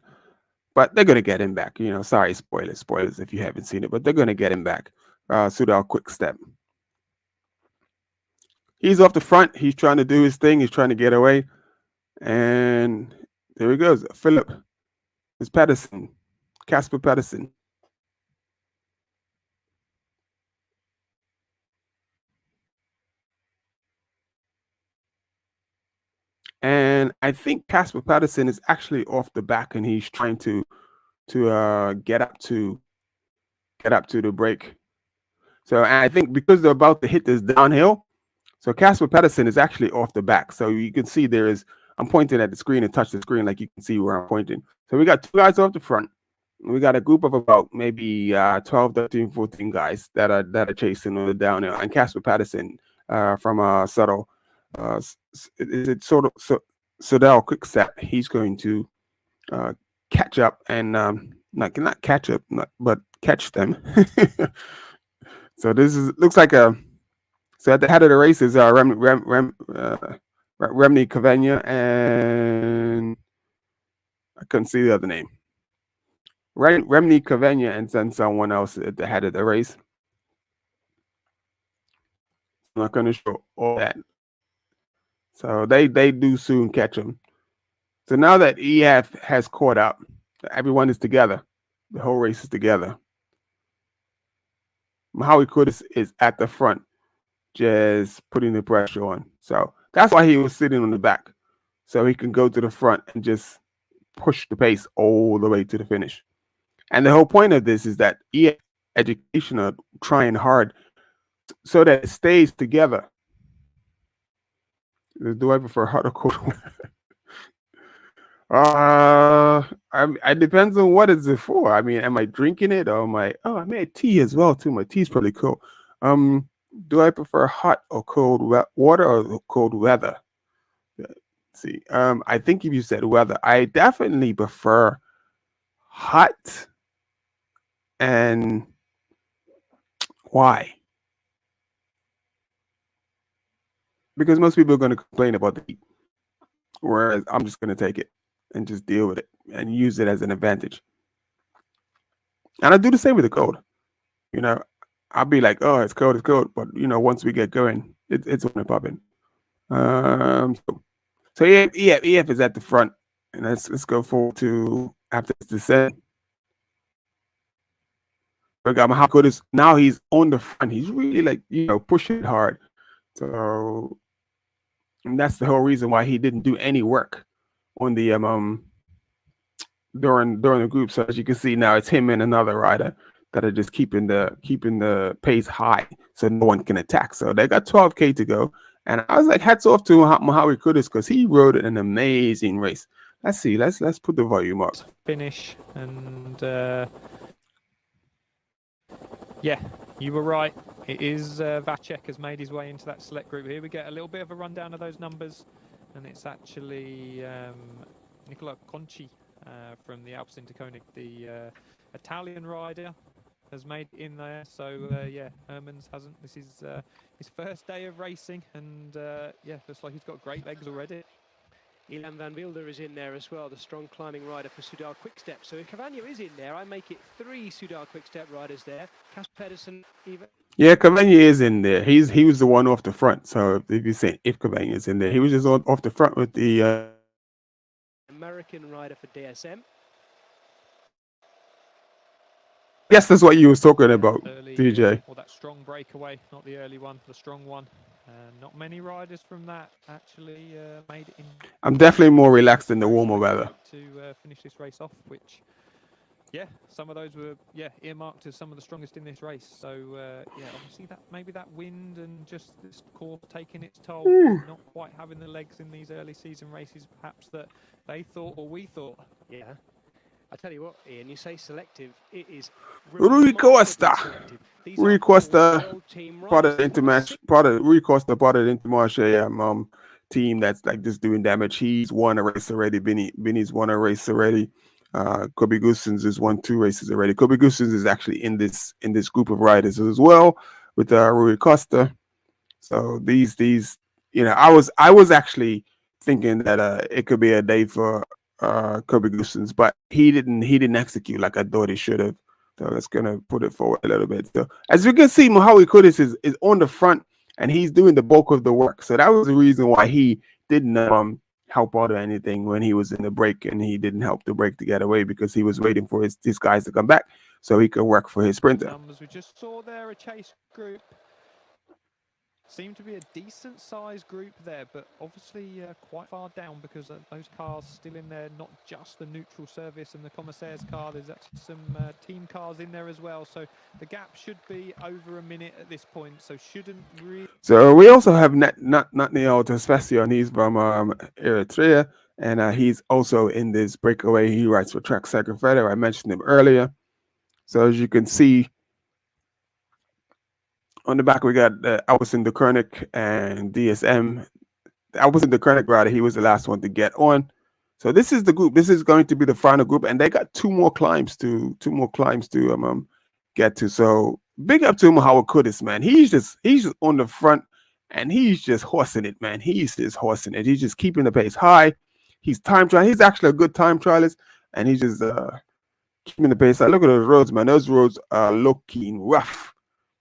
But they're going to get him back. Sorry, spoilers if you haven't seen it, but they're going to get him back. Soudal Quick-Step. He's off the front. He's trying to do his thing. He's trying to get away. And there he goes. Philip. It's Pedersen. Casper Pedersen. And I think Casper Pedersen is actually off the back, and he's trying to get up to the break. So I think because they're about to hit this downhill, so Casper Pedersen is actually off the back. So you can see I'm pointing at the screen and touch the screen like you can see where I'm pointing. So we got two guys off the front. We got a group of about maybe 12, 13, 14 guys that are chasing on the downhill, and Casper Pedersen from Subtle. Is it sort of Soudal Quick-Step? He's going to catch up and not catch up, but catch them. So this looks like so at the head of the race is Remny Cavagna, and I couldn't see the other name. Remny Cavagna, and then someone else at the head of the race. I'm not going to show all that. So they do soon catch him. So now that EF has caught up, everyone is together. The whole race is together. Mohamed Kudus is at the front, just putting the pressure on. So that's why he was sitting on the back, so he can go to the front and just push the pace all the way to the finish. And the whole point of this is that EF Education are trying hard so that it stays together. Do I prefer hot or cold? It depends on what is it for. I mean, am I drinking it, or I made tea as well too. My tea's pretty cool. Do I prefer hot or cold water or cold weather? Let's see. I think if you said weather, I definitely prefer hot. And why? Because most people are going to complain about the heat, whereas I'm just going to take it and just deal with it and use it as an advantage. And I do the same with the cold. I'll be like, oh, it's cold, but once we get going, it's going to pop in. So EF is at the front, and let's go forward to after this descent. We got Mohamed Kudus. Now he's on the front. He's really pushing hard. So. And that's the whole reason why he didn't do any work on the during the group. So as you can see now, it's him and another rider that are just keeping the pace high, so no one can attack. So they got 12K to go, and I was like, hats off to Mohamed Kudus because he rode an amazing race. Let's see, let's put the volume up. Finish, and yeah, you were right. It is Vacek has made his way into that select group here. We get a little bit of a rundown of those numbers, and it's actually Nicola Conci from the Alpes Interkonig, the Italian rider, has made it in there. So yeah, Hermans hasn't. This is his first day of racing, and yeah, looks like he's got great legs already. Ilan van Wilder is in there as well, the strong climbing rider for Soudal Quick-Step. So if Cavagna is in there, I make it 3 Soudal Quick-Step riders there. Casper Pedersen, even. Yeah, Cavagna is in there. He was the one off the front. So if you're saying if Cavagna is in there, he was just off the front with the American rider for DSM. Yes, that's what you was talking about, early, DJ. or that strong breakaway, not the early one, the strong one. Not many riders from that actually made it in. I'm definitely more relaxed in the warmer weather. To finish this race off, which, yeah, some of those were earmarked as some of the strongest in this race. So yeah, obviously that maybe that wind and just this course taking its toll, not quite having the legs in these early season races, perhaps that they thought or we thought. Yeah. I tell you what, Ian, you say selective, it is Rui Costa. Rui Costa, part of the Rui Costa, part of the Intermarché team that's like just doing damage. He's won a race already. Vinny's won a race already. Kobe Goossens has won 2 races already. Kobe Goossens is actually in this group of riders as well with Rui Costa. So these I was actually thinking that it could be a day for Kobe Goossens, but he didn't execute like I thought he should have. So that's gonna put it forward a little bit. So as you can see, Mohawi Kudus is on the front and he's doing the bulk of the work. So that was the reason why he didn't help out or anything when he was in the break, and he didn't help the break to get away because he was waiting for his guys to come back so he could work for his sprinter. Numbers we just saw there, a chase group. Seemed to be a decent sized group there, but obviously quite far down because those cars still in there, not just the neutral service and the commissaire's car, there's actually some team cars in there as well. So the gap should be over a minute at this point, so shouldn't really. So we also have Nathaniel Tesfacion. He's from Eritrea, and he's also in this breakaway. He rides for Track Segafredo. I mentioned him earlier. So as you can see, on the back, we got Alison de Koenig and DSM. Alison de Koenig, rather, he was the last one to get on. So this is the group. This is going to be the final group, and they got 2 more climbs to get to. So big up to Mohawi Kudus, man. He's just on the front, and he's just horsing it, man. He's just horsing it. He's just keeping the pace high. He's time trialing. He's actually a good time trialist, and he's just keeping the pace. Look at those roads, man. Those roads are looking rough.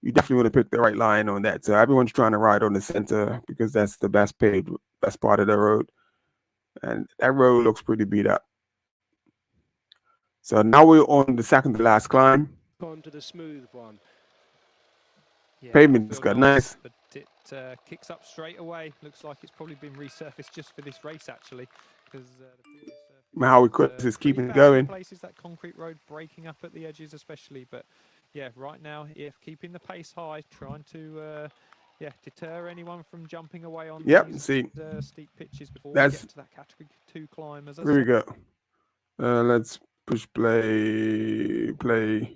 You definitely want to pick the right line on that. So everyone's trying to ride on the center because that's the best part of the road. And that road looks pretty beat up. So now we're on the second to last climb. On to the smooth one. Yeah, Pavement just got nice. But it kicks up straight away. Looks like it's probably been resurfaced just for this race, actually, because Mohawi Kudus is keeping it going. Places that concrete road breaking up at the edges, especially, but. Yeah, right now, if keeping the pace high, trying to deter anyone from jumping away on these steep pitches before we get to that category 2 climb. Here we go. Let's push play. That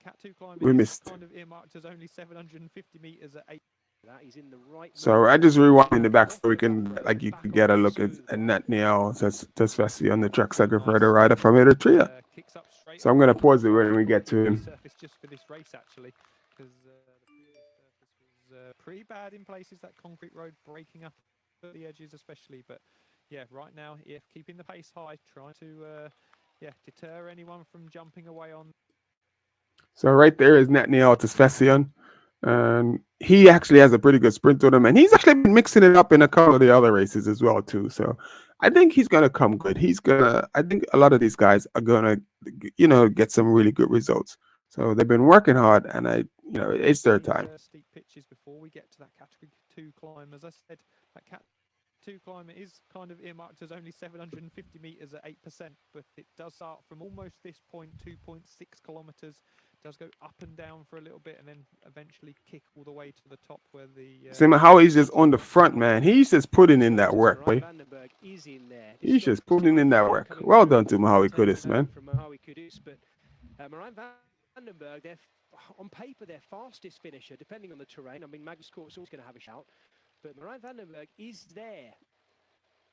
Cat 2 climb we missed. Kind of earmarked as only 750 meters at 8. That is in the right. So I just rewind in the back so we can you can get a look at Nathaniel Tesfacion on the Track Segafredo rider from Eritrea. So I'm gonna pause it when we get to him. Just for this race, actually, because the surface was pretty bad in places. That concrete road breaking up at the edges, especially. But yeah, right now, if keeping the pace high, trying to deter anyone from jumping away on. So right there is Nathaniel Tesfacion, and he actually has a pretty good sprint on him, and he's actually been mixing it up in a couple of the other races as well too. So I think he's gonna come good. I think a lot of these guys are gonna, get some really good results. So they've been working hard, and it's their time. Steep pitches before we get to that category 2 climb. As I said, that Cat 2 climb is kind of earmarked as only 750 meters at 8%, but it does start from almost this point, 2.6 kilometers. Does go up and down for a little bit, and then eventually kick all the way to the top where the. See how he's just on the front, man. He's just putting in that work, boy. He's just putting in that work. Well done to Mohawi Kudus, man. From Mohawi Kudus, but Marijn Vandenberg, they're on paper their fastest finisher, depending on the terrain. I mean, Magnus Cort's always going to have a shout, but Marijn Vandenberg is there.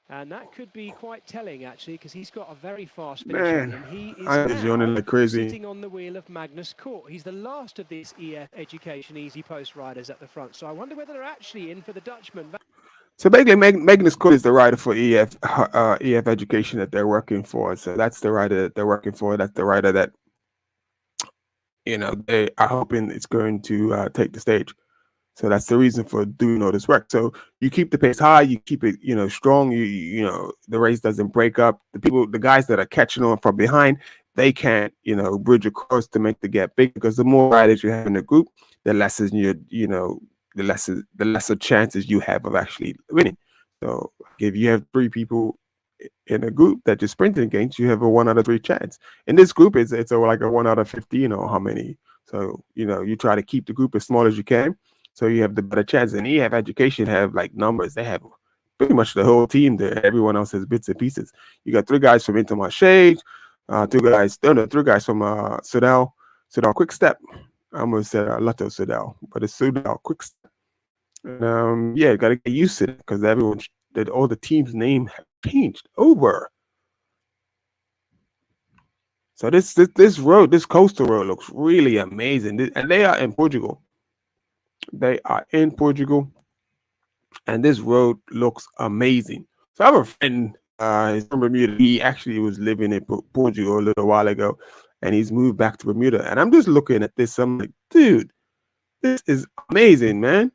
And that could be quite telling, actually, because he's got a very fast finish. Man, and he is I'm just yawning like crazy. Sitting on the wheel of Magnus Cort. He's the last of these EF Education Easy Post riders at the front. So I wonder whether they're actually in for the Dutchman. So basically, Magnus Cort is the rider for EF Education that they're working for. So that's the rider that they're working for. That's the rider that, they are hoping it's going to take the stage. So that's the reason for doing all this work. So you keep the pace high, you keep it, strong. The race doesn't break up. The guys that are catching on from behind, they can't, bridge across to make the gap big, because the more riders you have in the group, the less is the lesser chances you have of actually winning. So if you have 3 people in a group that you're sprinting against, you have a 1 out of 3 chance. In this group, it's like a 1 out of 15 or how many. So you try to keep the group as small as you can, so you have the better chance. And EF Education have like numbers. They have pretty much the whole team there. Everyone else has bits and pieces. You got 3 guys from Intermarché, 3 guys from Soudal Quick Step. I almost said Lotto Soudal, but it's Soudal Quick Step. Yeah, got to get used to it, because all the teams' name have changed over. So this coastal road looks really amazing, and they are in Portugal. And this road looks amazing. So I have a friend, he's from Bermuda. He actually was living in Portugal a little while ago, and he's moved back to Bermuda. And I'm just looking at this. I'm like, dude, this is amazing, man.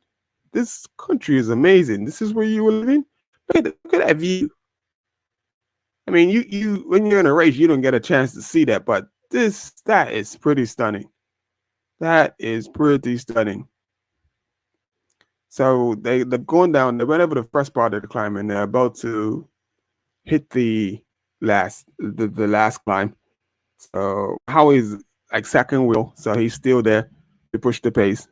This country is amazing. This is where you were living. Look at that view. I mean, you when you're in a race, you don't get a chance to see that, but that is pretty stunning. That is pretty stunning. So they're going down. They went over the first part of the climb, and they're about to hit the last climb. So Howie's like second wheel, so he's still there to push the pace.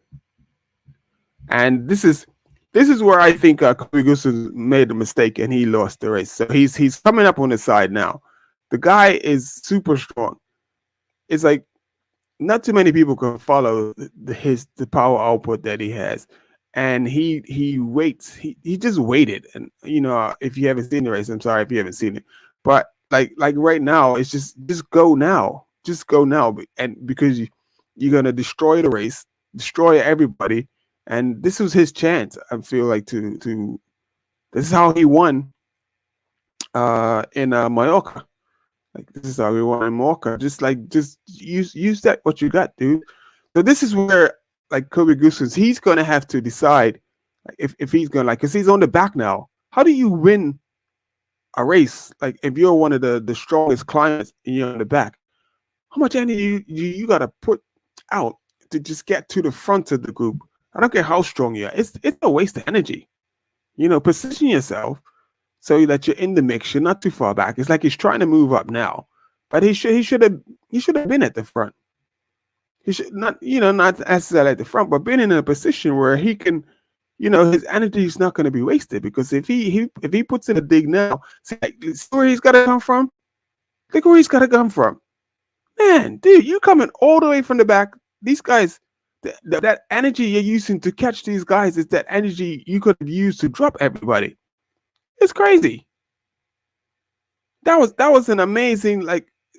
And this is where I think Kubigusu made a mistake and he lost the race. So he's coming up on the side now. The guy is super strong. It's like not too many people can follow the power output that he has. And he waits. He just waited. And if you haven't seen the race, I'm sorry if you haven't seen it. But like right now, it's just go now. Just go now. And because you're gonna destroy the race, destroy everybody. And this was his chance. I feel like to this is how he won in Mallorca. Like this is how he won in Mallorca. Just use that what you got, dude. So this is where like Kubigusu, he's gonna have to decide if he's gonna because he's on the back now. How do you win a race? Like if you're one of the strongest climbers and you're on the back, how much energy you gotta put out to just get to the front of the group? I don't care how strong you are. It's a waste of energy. Position yourself so that you're in the mix. You're not too far back. It's like he's trying to move up now, but he should have been at the front. He should not necessarily at the front, but been in a position where he can, his energy is not going to be wasted. Because if he puts in a dig now, see where he's got to come from. Look where he's got to come from, man, dude. You coming all the way from the back. These guys. That energy you're using to catch these guys is that energy you could have used to drop everybody. It's crazy. That was an amazing,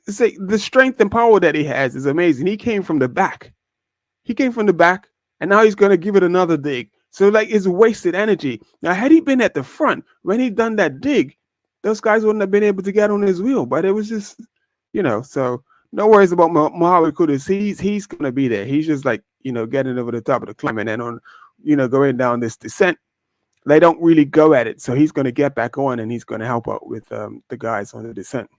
say the strength and power that he has is amazing. He came from the back. And now he's gonna give it another dig. So it's wasted energy. Now, had he been at the front when he done that dig, those guys wouldn't have been able to get on his wheel. But it was just, so no worries about Mohamed Kudus. He's gonna be there. He's just getting over the top of the climb, and then on, going down this descent, they don't really go at it. So he's gonna get back on, and he's gonna help out with the guys on the descent.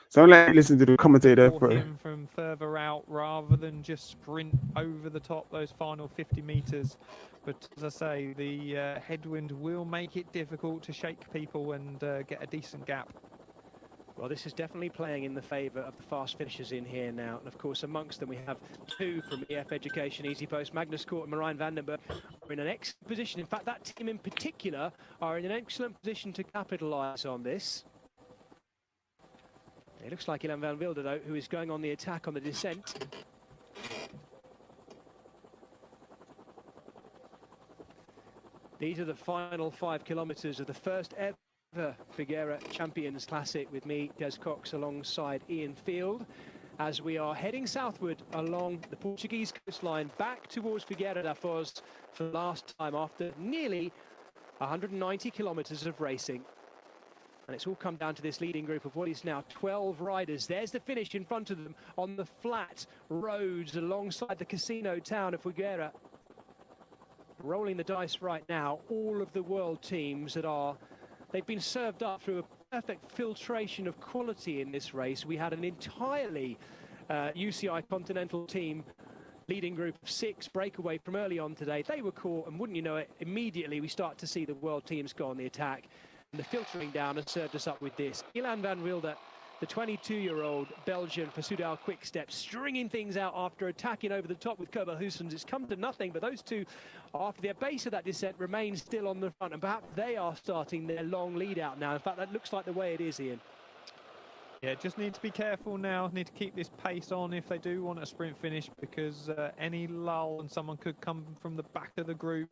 So I'm gonna listen to the commentator For him from further out rather than just sprint over the top those final 50 meters. But as I say, the headwind will make it difficult to shake people and get a decent gap. Well, this is definitely playing in the favour of the fast finishers in here now. And of course, amongst them, we have 2 from EF Education, Easy Post, Magnus Kort and Marijn van den Berg are in an excellent position. In fact, that team in particular are in an excellent position to capitalise on this. It looks like Ilan van Wilder, though, who is going on the attack on the descent. These are the final 5 kilometres of the first ever Figueira Champions Classic with me, Des Cox, alongside Ian Field, as we are heading southward along the Portuguese coastline back towards Figueira da Foz for the last time after nearly 190 kilometres of racing. And it's all come down to this leading group of what is now 12 riders. There's the finish in front of them on the flat roads alongside the casino town of Figueira. Rolling the dice right now, all of the world teams they've been served up through perfect filtration of quality in this race. We had an entirely UCI Continental team leading group of 6 breakaway from early on today. They were caught, and wouldn't you know it, immediately we start to see the world teams go on the attack. And the filtering down has served us up with this. Ilan van Wilder, the 22-year-old Belgian for Soudal Quick-Step, stringing things out after attacking over the top with Koba Hussens. It's come to nothing, but those two, after their base of that descent, remain still on the front, and perhaps they are starting their long lead out now. In fact, that looks like the way it is, Ian. Yeah, just need to be careful now. Need to keep this pace on if they do want a sprint finish, because any lull and someone could come from the back of the group,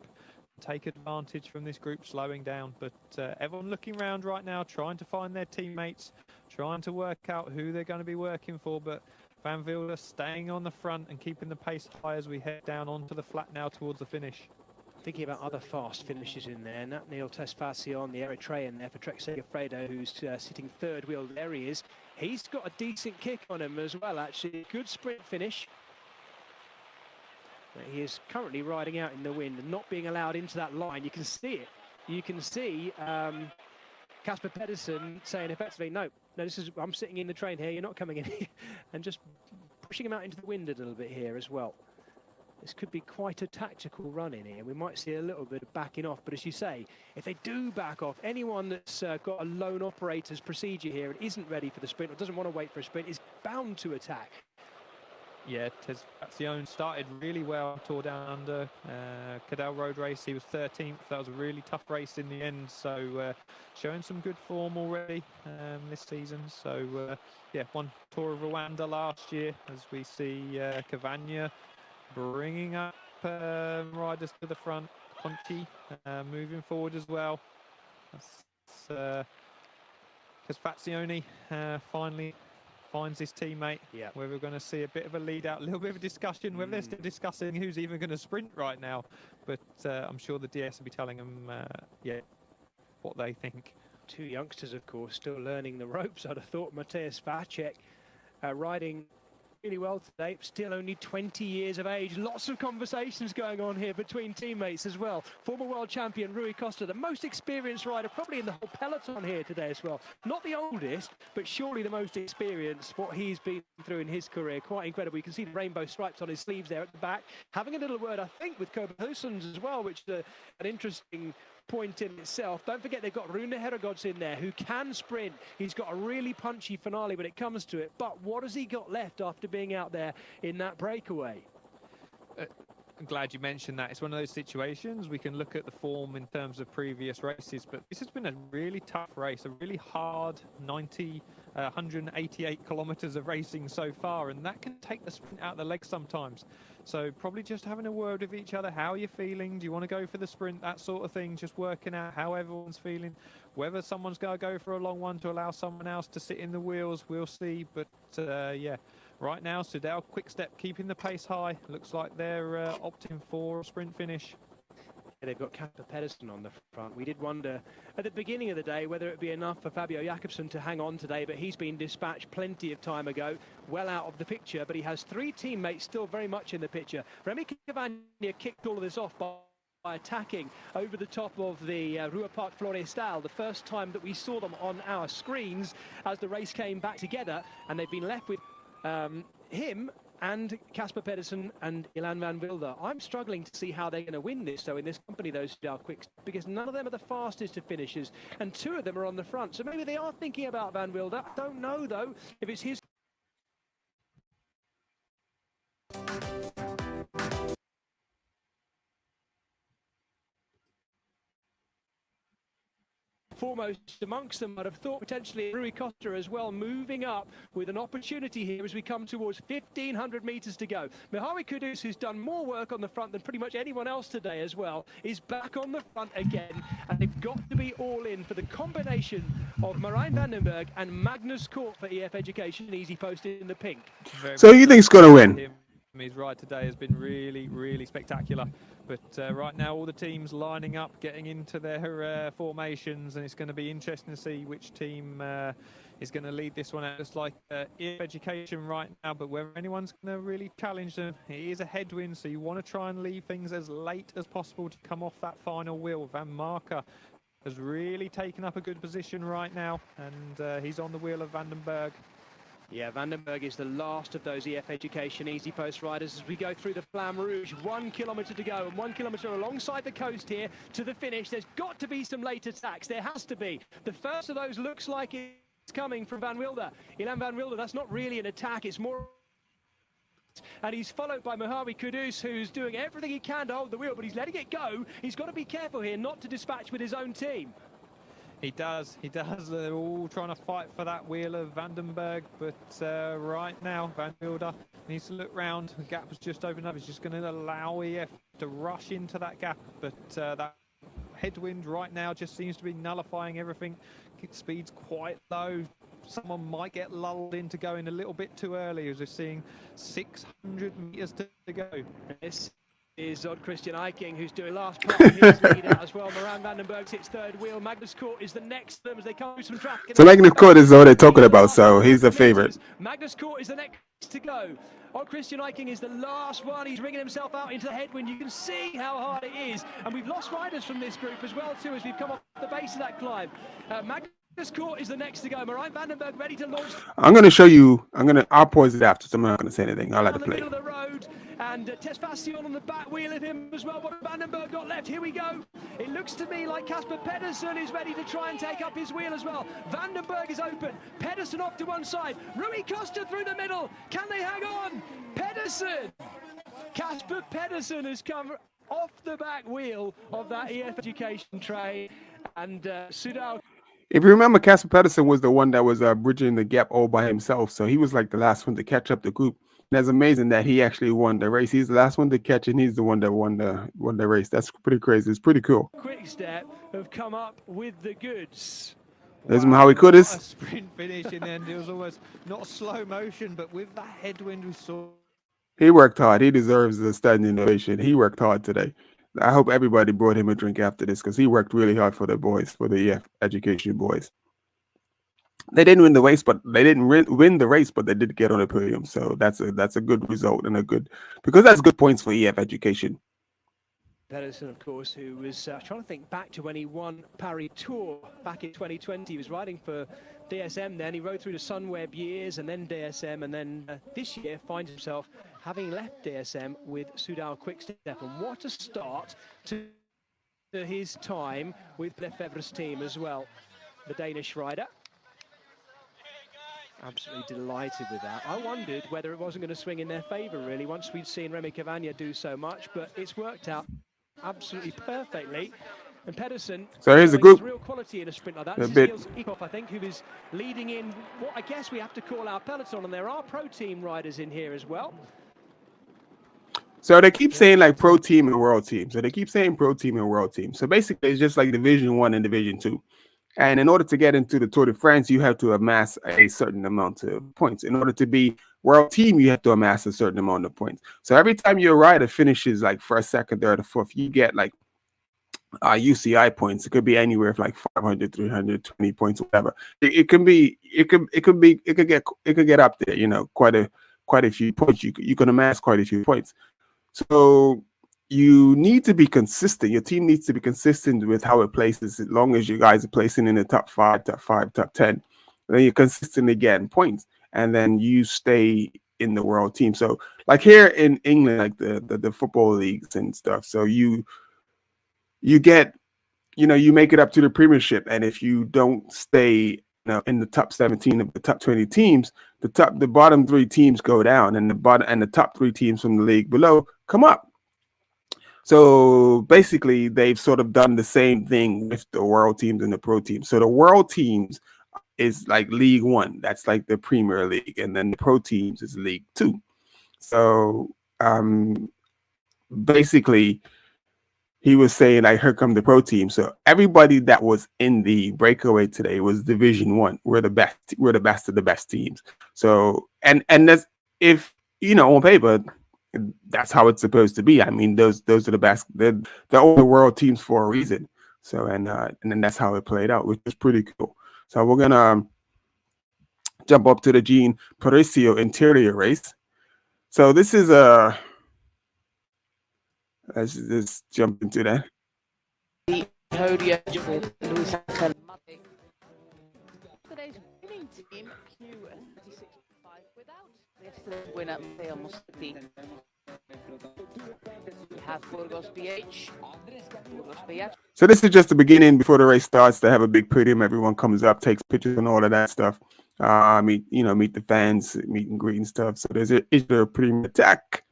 take advantage from this group slowing down. But everyone looking around right now, trying to find their teammates, trying to work out who they're going to be working for. But Van Wilder staying on the front and keeping the pace high as we head down onto the flat now towards the finish. Thinking about other fast finishes in there, Nathaniel Tesfacion, the Eritrean there for Trek Segafredo, who's sitting third wheel. There he is. He's got a decent kick on him as well, actually. Good sprint finish. But he is currently riding out in the wind and not being allowed into that line. You can see it. You can see Casper Pedersen saying effectively, no, this is, I'm sitting in the train here, you're not coming in here, and just pushing him out into the wind a little bit here as well. This could be quite a tactical run in here. We might see a little bit of backing off, but as you say, if they do back off, anyone that's got a lone operator's procedure here and isn't ready for the sprint or doesn't want to wait for a sprint is bound to attack. Yeah, Tesfacion started really well, Tour Down Under, Cadel Road Race. He was 13th. That was a really tough race in the end. So showing some good form already this season. So yeah, won Tour of Rwanda last year, as we see Cavagna bringing up riders to the front. Conchi moving forward as well. Tesfacion finally finds his teammate. Yeah. Where we're going to see a bit of a lead out, a little bit of a discussion, whether they're still discussing who's even going to sprint right now. But I'm sure the DS will be telling them yeah, what they think. 2 youngsters, of course, still learning the ropes. I'd have thought Mateusz Vacek riding really well today, still only 20 years of age. Lots of conversations going on here between teammates as well. Former world champion Rui Costa, the most experienced rider probably in the whole peloton here today as well. Not the oldest, but surely the most experienced, what he's been through in his career. Quite incredible. You can see the rainbow stripes on his sleeves there at the back. Having a little word, I think, with Koba Hussens as well, which is an interesting point in itself. Don't forget they've got Rune Herogods in there who can sprint. He's got a really punchy finale when it comes to it, but what has he got left after being out there in that breakaway? I'm glad you mentioned that. It's one of those situations we can look at the form in terms of previous races, but this has been a really tough race, a really hard 188 kilometers of racing so far, and that can take the sprint out of the legs sometimes. So probably just having a word with each other. How are you feeling? Do you want to go for the sprint? That sort of thing. Just working out how everyone's feeling. Whether someone's going to go for a long one to allow someone else to sit in the wheels, we'll see. But yeah, right now, Soudal Quick-Step keeping the pace high. Looks like they're opting for a sprint finish. They've got Casper Pedersen on the front. We did wonder at the beginning of the day whether it would be enough for Fabio Jakobsen to hang on today, but he's been dispatched plenty of time ago, well out of the picture, but he has 3 teammates still very much in the picture. Remy Cavagna kicked all of this off by attacking over the top of the Rua Park Florestal, the first time that we saw them on our screens as the race came back together, and they've been left with him and Casper Pedersen and Ilan van Wilder. I'm struggling to see how they're going to win this, though, in this company, those Soudal Quicks, because none of them are the fastest of finishers, and 2 of them are on the front. So maybe they are thinking about Van Wilder. I don't know, though, if it's his... Foremost amongst them, I'd have thought potentially Rui Costa as well, moving up with an opportunity here as we come towards 1,500 metres to go. Mihaly Kudus, who's done more work on the front than pretty much anyone else today as well, is back on the front again, and they've got to be all in for the combination of Marijn van den Berg and Magnus Cort for EF Education, easy posted in the pink. So you think's going to win? His ride today has been really, really spectacular. But right now, all the teams lining up, getting into their formations, and it's going to be interesting to see which team is going to lead this one out. It's like EF Education right now, but whether anyone's going to really challenge them, it is a headwind, so you want to try and leave things as late as possible to come off that final wheel. Van Marker has really taken up a good position right now, and he's on the wheel of Vandenberg. Yeah, Vandenberg is the last of those EF Education Easy Post riders as we go through the Flamme Rouge. 1 kilometre to go, and 1 kilometre alongside the coast here to the finish. There's got to be some late attacks. There has to be. The first of those looks like it's coming from Van Wilder. Ilan Van Wilder, that's not really an attack. It's more... And he's followed by Mojave Kudus, who's doing everything he can to hold the wheel, but he's letting it go. He's got to be careful here not to dispatch with his own team. He does. They're all trying to fight for that wheel of Vandenberg, but right now Van Wilder needs to look round. The gap has just opened up. He's just going to allow EF to rush into that gap, but that headwind right now just seems to be nullifying everything. Speed's quite low. Someone might get lulled into going a little bit too early, as we're seeing 600 meters to go. This is Odd Christian Eiking, who's doing last part of his lead out as well. Moran Vandenberg's its third wheel. Magnus Kort is the next to them as they come through some traffic. So Magnus Kort is what they're talking about, so he's the favorite. Magnus Kort is the next to go. Odd Christian Eiking is the last one. He's ringing himself out into the headwind. You can see how hard it is. And we've lost riders from this group as well, too, as we've come off the base of that climb. Magnus Kort is the next to go. Moran Vandenberg ready to launch. I'm going to show you. I'll pause it after, so I'm not going to say anything. I'll let it play. Middle of the road, and Tesfacion on the back wheel of him as well. What Vandenberg got left? Here we go. It looks to me like Casper Pedersen is ready to try and take up his wheel as well. Vandenberg is open. Pedersen off to one side. Rui Costa through the middle. Can they hang on? Pedersen. Casper Pedersen has come off the back wheel of that EF Education train, and Sudal. If you remember, Casper Pedersen was the one that was bridging the gap all by himself. So he was like the last one to catch up the group. And it's amazing that he actually won the race. He's the last one to catch, and he's the one that won the race. That's pretty crazy. It's pretty cool. Quick Step have come up with the goods. There's Mojave Kudus. A sprint finish in the end. It was almost not slow motion, but with that headwind we saw. He worked hard. He deserves the standing ovation. He worked hard today. I hope everybody brought him a drink after this, because he worked really hard for the boys, for the EF Education boys. They didn't win the race, but they didn't win the race, but they did get on the podium. So that's a good result, and because that's good points for EF Education. Pedersen, of course, who was trying to think back to when he won Paris Tour back in 2020. He was riding for DSM then. He rode through the Sunweb years and then DSM, and then this year finds himself having left DSM with Soudal Quickstep. And what a start to his time with Lefebvre's team as well. The Danish rider. Absolutely delighted with that. I wondered whether it wasn't going to swing in their favour, really, once we'd seen Remy Cavagna do so much, but it's worked out absolutely perfectly. And Pedersen, so here's a group. Real quality in a sprint like that. This is Niels Eekhoff, I think, who is leading in what I guess we have to call our peloton, and there are pro team riders in here as well. So they keep saying like pro team and world team. So they keep saying pro team and world team. So basically, it's just like Division 1 and Division 2. And in order to get into the Tour de France, you have to amass a certain amount of points. In order to be world team, you have to amass a certain amount of points. So every time your rider finishes like first, second, third, or fourth, you get like UCI points. It could be anywhere from like 500, 320 points, whatever. It could get up there. You know, quite a few points. You can amass quite a few points. So you need to be consistent. Your team needs to be consistent with how it places. As long as you guys are placing in the top 5, top 10, then you're consistently getting points, and then you stay in the world team. So like here in England, like the football leagues and stuff. So you get, you make it up to the Premiership, and if you don't stay in the top 17 of the top 20 teams, the bottom 3 teams go down, and the top 3 teams from the league below come up. So basically, they've sort of done the same thing with the world teams and the pro teams. So the world teams is like League 1. That's like the Premier League. And then the pro teams is League 2. So basically, he was saying, like, here come the pro team. So everybody that was in the breakaway today was Division 1. We're the best. We're the best of the best teams. So, and that's, if, on paper, that's how it's supposed to be. I mean, those are the best. They're all the world teams for a reason. So, and then that's how it played out, which is pretty cool. So we're gonna jump up to the Jean Parisio interior race. So this is let's just jump into that. podium with Luis Angel Mate. Today's winning team, Q36.5, without yesterday's winner, Matteo Mossetti. We have Burgos BH. Burgos BH. So this is just the beginning before the race starts. They have a big podium. Everyone comes up, takes pictures and all of that stuff. Meet the fans, meet and greet and stuff. So there's a Premier attack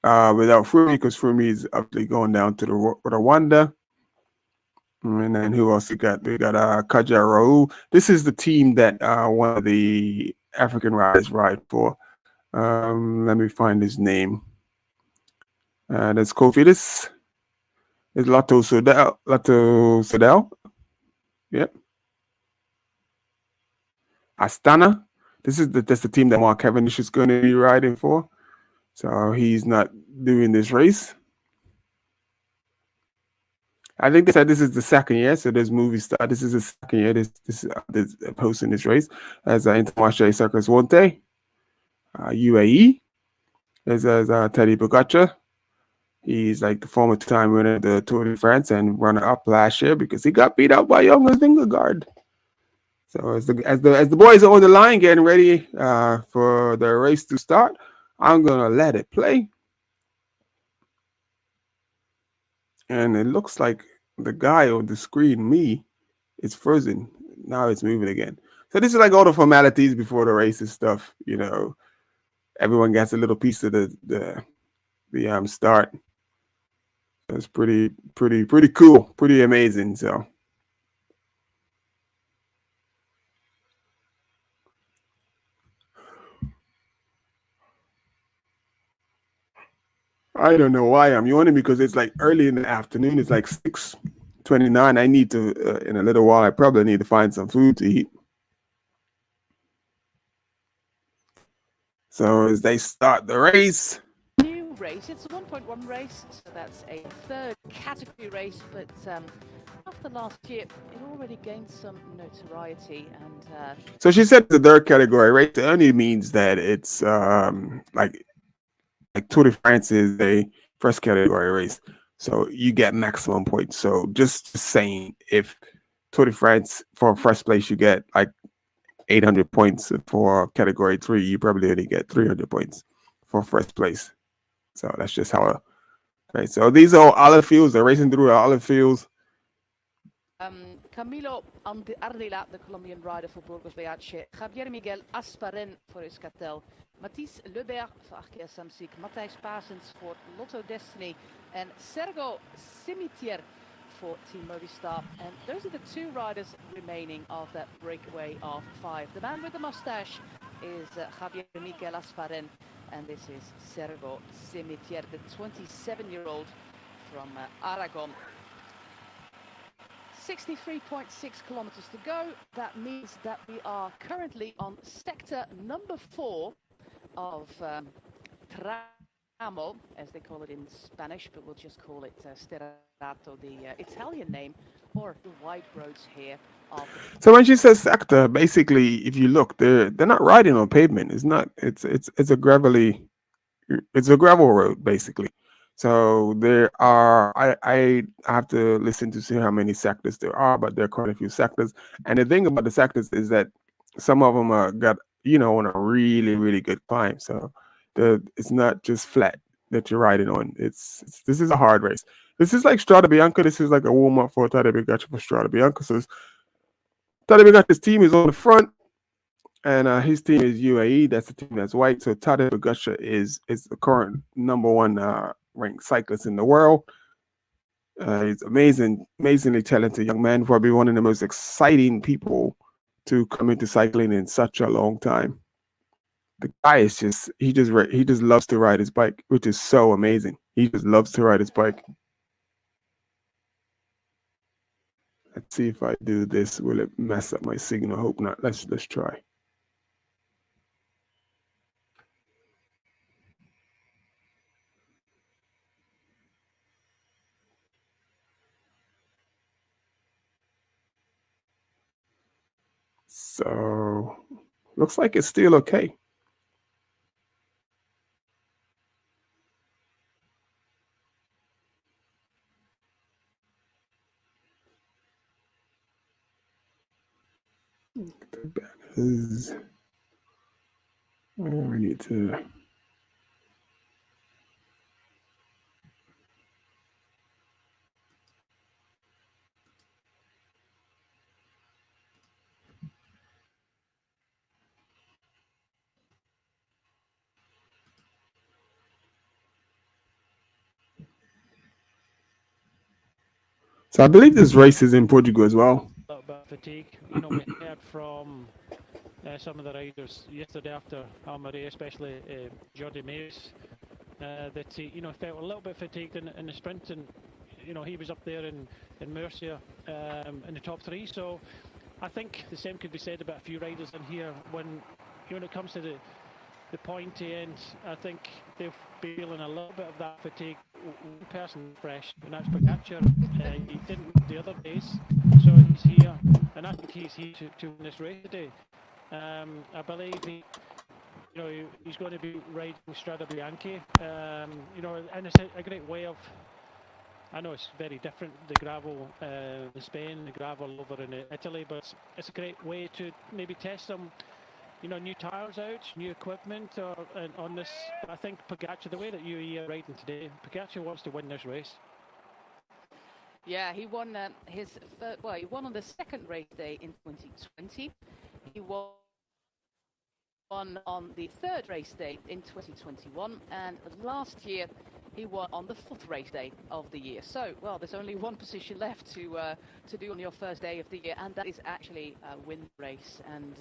without Froome, because Froome is obviously going down to the Rwanda. And then who else we got? We got Kajaro. This is the team that one of the African riders ride for. Let me find his name. That's Kofidis. It's Lotto Sodell. Yep. Astana. That's the team that Mark Cavendish is going to be riding for. So he's not doing this race. I think they said this is the second year. So there's movie star. This is the second year. This is hosting this race as Intermarché Circus Wonte, UAE. There's Tadej Pogacar. He's like the former two-time winner of the Tour de France and runner-up last year because he got beat out by Jonas Vingegaard. So as the boys are on the line getting ready for the race to start, I'm gonna let it play. And it looks like the guy on the screen, me, is frozen. Now it's moving again. So this is like all the formalities before the race and stuff. Everyone gets a little piece of the start. It's pretty cool, pretty amazing. So I don't know why I'm yawning, because it's like early in the afternoon. It's like 6:29. I need to in a little while. I probably need to find some food to eat. So as they start the race. New race. It's a 1.1 race, so that's a third category race. But after last year, it already gained some notoriety. And so she said the third category race. It only means that it's like Tour de France is a first category race, so you get maximum points. So just saying, if Tour de France for first place you get like 800 points, for category 3 you probably only get 300 points for first place. So that's just how. Right. So these are olive fields. They're racing through the olive fields. Camilo Ardila, the Colombian rider for Burgos BH, Javier Miguel Asparen for Euskaltel, Mathis Lebert for Arkea Samsic, Matthijs Paasens for Lotto Destiny, and Sergo Cimetier for Team Movistar. And those are the two riders remaining of that breakaway of 5. The man with the mustache is Javier Miguel Asparen, and this is Sergo Cimetier, the 27-year-old from Aragon. 63.6 kilometers to go. That means that we are currently on sector number 4 of Tramo, as they call it in Spanish, but we'll just call it Sterrato, the Italian name, or the wide roads here. So when she says sector, basically, if you look, they're not riding on pavement. It's not. It's a gravel road, basically. So there are, I have to listen to see how many sectors there are, but there are quite a few sectors. And the thing about the sectors is that some of them are got, on a really, really good climb. So it's not just flat that you're riding on. This is a hard race. This is like Strada Bianca. This is like a warm up for Tadej Pogacar for Strada Bianca. So Tadej Pogacar's team is on the front, and his team is UAE. That's the team that's white. So Tadej Pogacar is the current number 1 ranked cyclist in the world. He's amazingly talented young man. Probably one of the most exciting people to come into cycling in such a long time. The guy is he just loves to ride his bike, which is so amazing. He just loves to ride his bike. Let's see if I do this. Will it mess up my signal? Hope not. Let's try. So looks like it's still okay. The banners. We need to. So I believe this race is in Portugal as well. A little bit of fatigue. You know, we heard from some of the riders yesterday after Almeria, especially Jordi Meus, that he, you know, felt a little bit fatigued in the sprint, and you know he was up there in Murcia in the top three. So I think the same could be said about a few riders in here. When it comes to the pointy end, I think they'll be feeling a little bit of that fatigue. One person fresh, and that's Pogacar. He didn't the other days, so he's here, and I think he's here to win this race today. I believe he's going to be riding Strada Bianchi. You know, and it's a great way of. I know it's very different, the gravel in Spain, the gravel over in Italy, but it's a great way to maybe test some, you know, new tyres out, new equipment on this. I think Pogacar, the way that UAE are riding today, Pogacar wants to win this race. Yeah, he won he won on the second race day in 2020. He won on the third race day in 2021, and last year he won on the fourth race day of the year. So, well, there's only one position left to do on your first day of the year, and that is actually win the race. And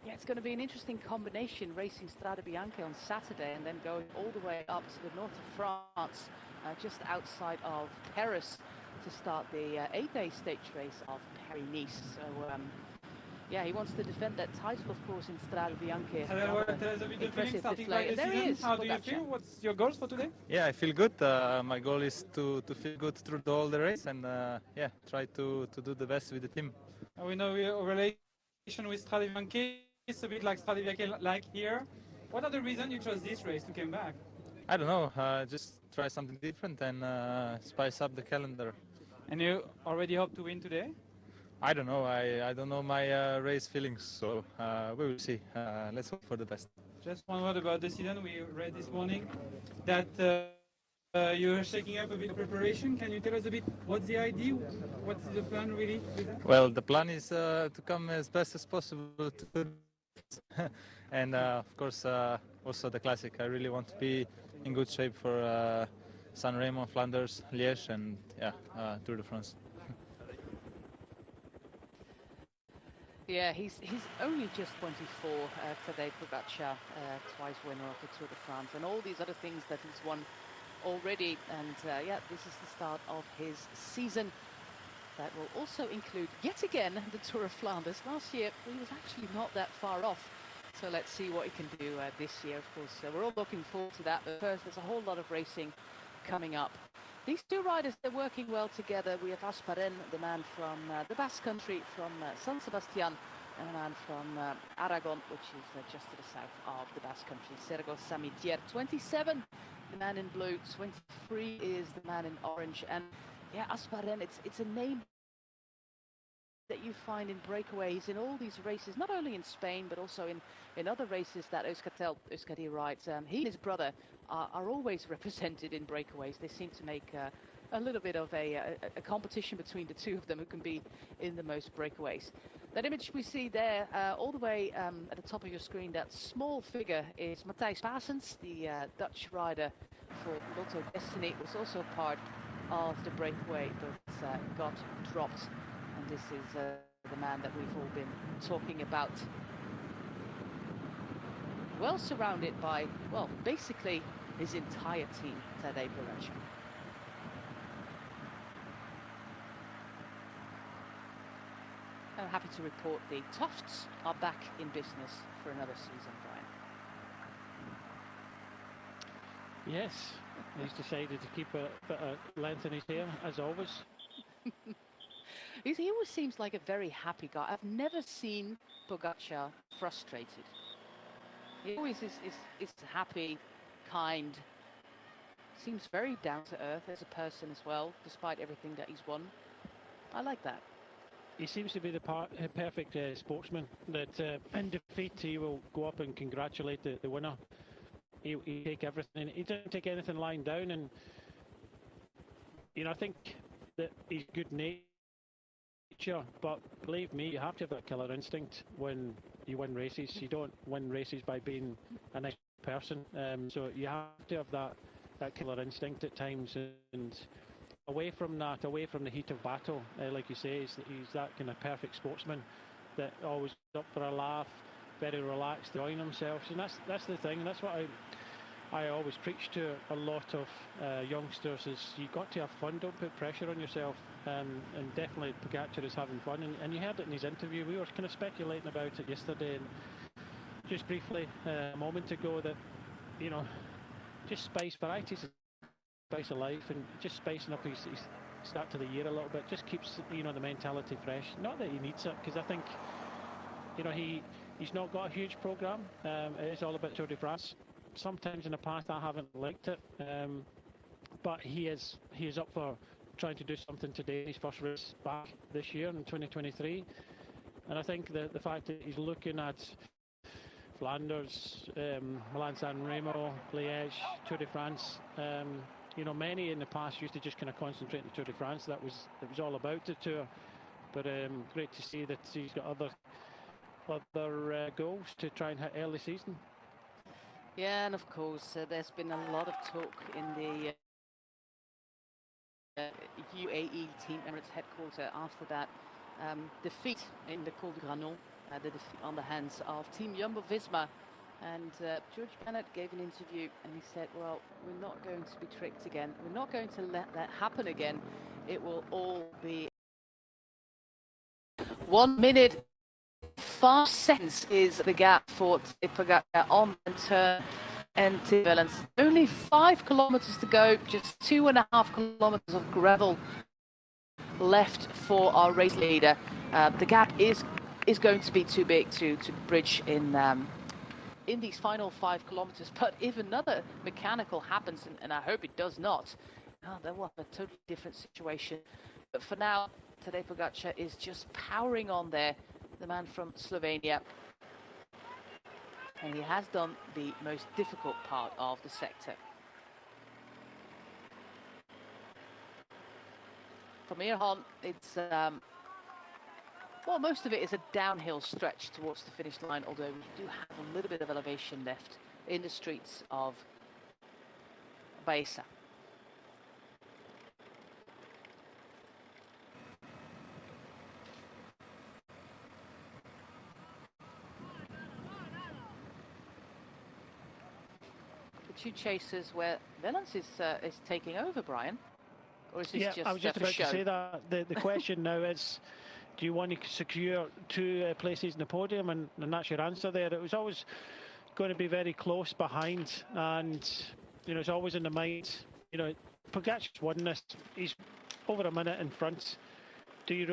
yeah, it's going to be an interesting combination, racing Strada Bianchi on Saturday and then going all the way up to the north of France, just outside of Paris, to start the 8-day stage race of Paris-Nice. So, yeah, he wants to defend that title, of course, in Strada Bianchi. Tell us a bit the feeling starting by the There he season. is, How do you Pogacar. feel? What's your goals for today? Yeah, I feel good. My goal is to feel good through all the race and yeah, try to do the best with the team. We know your relation with Strada Bianchi. It's a bit like Strada Bianchi like here. What are the reasons you chose this race to come back? I don't know, just try something different and spice up the calendar. And you already hope to win today? I don't know. I don't know my race feelings, so we will see. Let's hope for the best. Just one word about the season. We read this morning that you're shaking up a bit of preparation. Can you tell us a bit what's the idea? What's the plan really with that? Well, the plan is to come as best as possible to and of course also the classic. I really want to be in good shape for San Remo, Flanders, Liège, and yeah, Tour de France. Yeah, he's only just 24, Tadej Pogacar, twice winner of the Tour de France, and all these other things that he's won already. And yeah, this is the start of his season. That will also include, yet again, the Tour of Flanders. Last year, he was actually not that far off. So let's see what he can do this year, of course. We're all looking forward to that. But first, there's a whole lot of racing coming up. These two riders, they're working well together. We have Asparen, the man from the Basque Country, from San Sebastian, and a man from Aragon, which is just to the south of the Basque Country, Sergo Samitier. 27, the man in blue. 23 is the man in orange. And yeah, Asparen, it's a name that you find in breakaways in all these races, not only in Spain, but also in other races that Euskadi rides. He and his brother are always represented in breakaways. They seem to make a little bit of a competition between the two of them who can be in the most breakaways. That image we see there, all the way at the top of your screen, that small figure is Matthijs Pasens, the Dutch rider for Lotto Destiny, was also part of the breakaway, but got dropped. And this is the man that we've all been talking about. Well surrounded by, well, basically his entire team, Tadej Pogacar. I'm happy to report the Tufts are back in business for another season, Brian. Yes, he's decided to keep a bit of length in his hair, as always. He always seems like a very happy guy. I've never seen Pogacar frustrated. He always is happy, kind, seems very down to earth as a person as well, despite everything that he's won. I like that. he seems to be the perfect sportsman that in defeat he will go up and congratulate the winner. He'll take everything. He doesn't take anything lying down, and I think that he's good nature, but believe me, you have to have that killer instinct when you win races. You don't win races by being a nice person, so you have to have that killer instinct at times, and away from the heat of battle, like you say, he's that kind of perfect sportsman that always up for a laugh, very relaxed, enjoying himself, and that's the thing, and that's what I always preach to a lot of youngsters, is you got to have fun, don't put pressure on yourself, and definitely Pogačar is having fun, and you heard it in his interview. We were kind of speculating about it yesterday, and just briefly a moment ago, that just varieties of spice of life, and just spicing up his start to the year a little bit, just keeps the mentality fresh. Not that he needs it, because I think he's not got a huge programme. It is all about Tour de France. Sometimes in the past I haven't liked it, but he is up for trying to do something today. His first race back this year in 2023, and I think the fact that he's looking at Flanders, Milan-San Remo, Liège, Tour de France. Many in the past used to just kind of concentrate on the Tour de France. It was all about the Tour, but great to see that he's got other goals to try and hit early season. Yeah, and of course, there's been a lot of talk in the UAE Team Emirates headquarters after that defeat in the Col du Granon, the defeat on the hands of Team Jumbo-Visma. And George Bennett gave an interview and he said, well, we're not going to be tricked again. We're not going to let that happen again. It will all be 1 minute 5 seconds is the gap for Pogačar on the turn and Tim Wellens. Only 5 kilometers to go, just 2.5 kilometers of gravel left for our race leader. The gap is going to be too big to bridge in these final 5 kilometers. But if another mechanical happens, and I hope it does not, then we'll have a totally different situation. But for now, Tadej Pogačar is just powering on there, the man from Slovenia. And he has done the most difficult part of the sector. From here on, it's well, most of it is a downhill stretch towards the finish line, although we do have a little bit of elevation left in the streets of Baeza. The two chasers where Wellens is taking over, Brian, or is this just I was just about show? to say that. The question now is, do you want to secure 2 places in the podium? And that's your answer there. It was always going to be very close behind, and it's always in the mind. Pogačar's won this. He's over a minute in front. Do you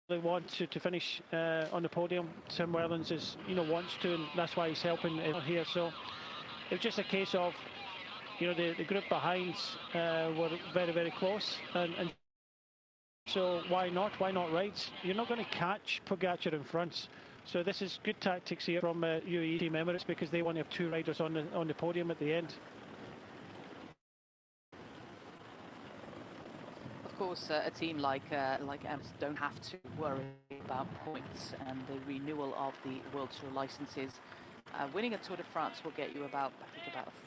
really want to finish on the podium? Tim Wellens wants to, and that's why he's helping here. So it was just a case of the group behind were very, very close, and so why not ride? You're not going to catch Pogačar in front. So this is good tactics here from UAE Team Emirates, because they want to have 2 riders on the podium at the end. Of course, a team like Emirates don't have to worry about points and the renewal of the World Tour licenses. Winning a Tour de France will get you about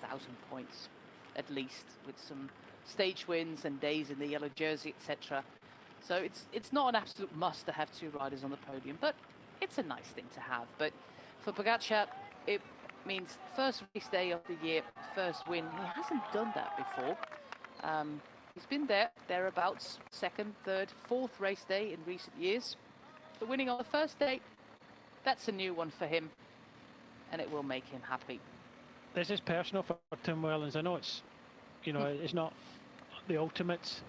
1,000 points at least, with some stage wins and days in the yellow jersey, etc. So it's not an absolute must to have 2 riders on the podium, but it's a nice thing to have. But for Pogačar, it means first race day of the year, first win. He hasn't done that before. He's been thereabouts, 2nd, 3rd, 4th race day in recent years. But winning on the first day, that's a new one for him, and it will make him happy. This is personal for Tim Wellens. I know it's not the ultimate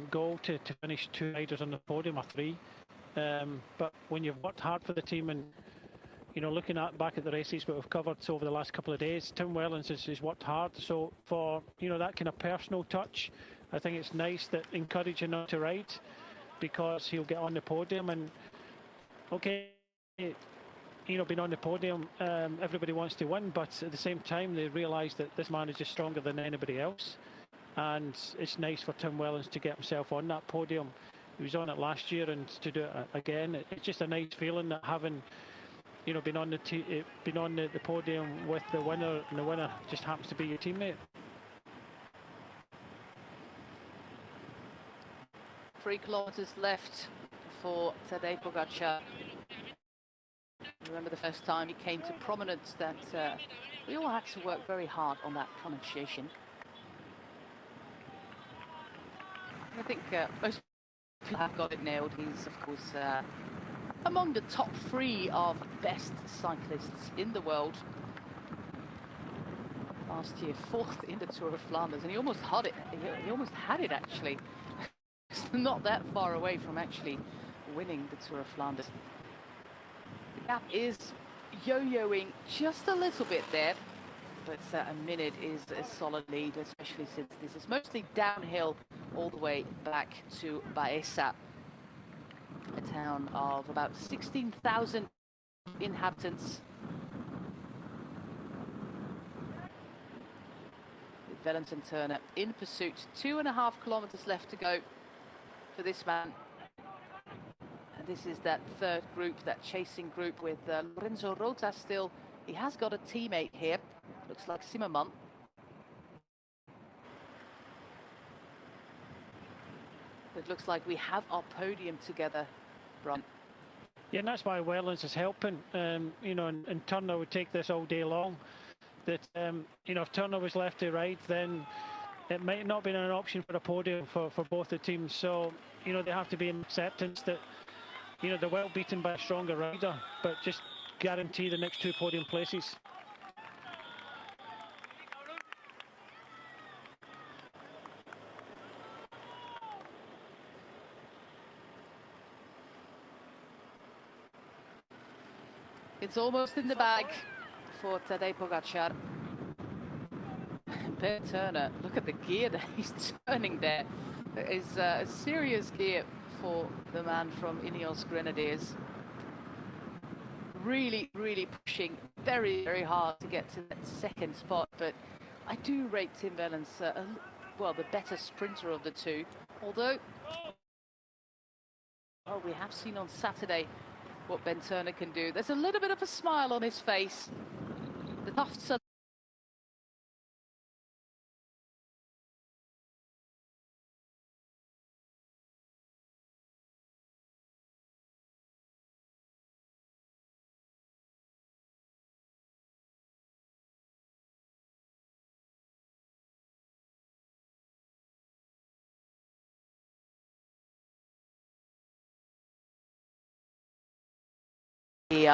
goal to finish 2 riders on the podium, or 3, but when you've worked hard for the team, and looking back at the races that we've covered over the last couple of days, Tim Wellens has worked hard. So for that kind of personal touch, I think it's nice that encouraging him to ride. because he'll get on the podium. And okay, being on the podium, everybody wants to win, but at the same time they realise that this man is just stronger than anybody else, and it's nice for Tim Wellens to get himself on that podium. He was on it last year, and to do it again, it's just a nice feeling that having been on the podium with the winner, and the winner just happens to be your teammate. 3 kilometers left for Tadej Pogačar. Remember the first time he came to prominence that we all had to work very hard on that pronunciation. I think most people have got it nailed. He's, of course, among the top 3 of best cyclists in the world. Last year, 4th in the Tour of Flanders, and he almost had it. He almost had it, actually. Not that far away from actually winning the Tour of Flanders. The gap is yo-yoing just a little bit there, but a minute is a solid lead, especially since this is mostly downhill all the way back to Baeza, a town of about 16,000 inhabitants. With Wellens and Turner in pursuit, 2.5 kilometers left to go for this man. And this is that third group, that chasing group with Lorenzo Rota still. He has got a teammate here, looks like Zimmermann. It looks like we have our podium together, Brian. Yeah, and that's why Wellens is helping. And Turner would take this all day long. That if Turner was left to ride, then it might not be an option for a podium for both the teams. So they have to be in acceptance that they're well beaten by a stronger rider, but just guarantee the next 2 podium places. It's almost in the bag for Tadej Pogačar. Ben Turner, look at the gear that he's turning there. There is a serious gear for the man from Ineos Grenadiers. Really, really pushing very, very hard to get to that second spot. But I do rate Tim Wellens, well, the better sprinter of the two. Although, well, we have seen on Saturday what Ben Turner can do. There's a little bit of a smile on his face. The tufts are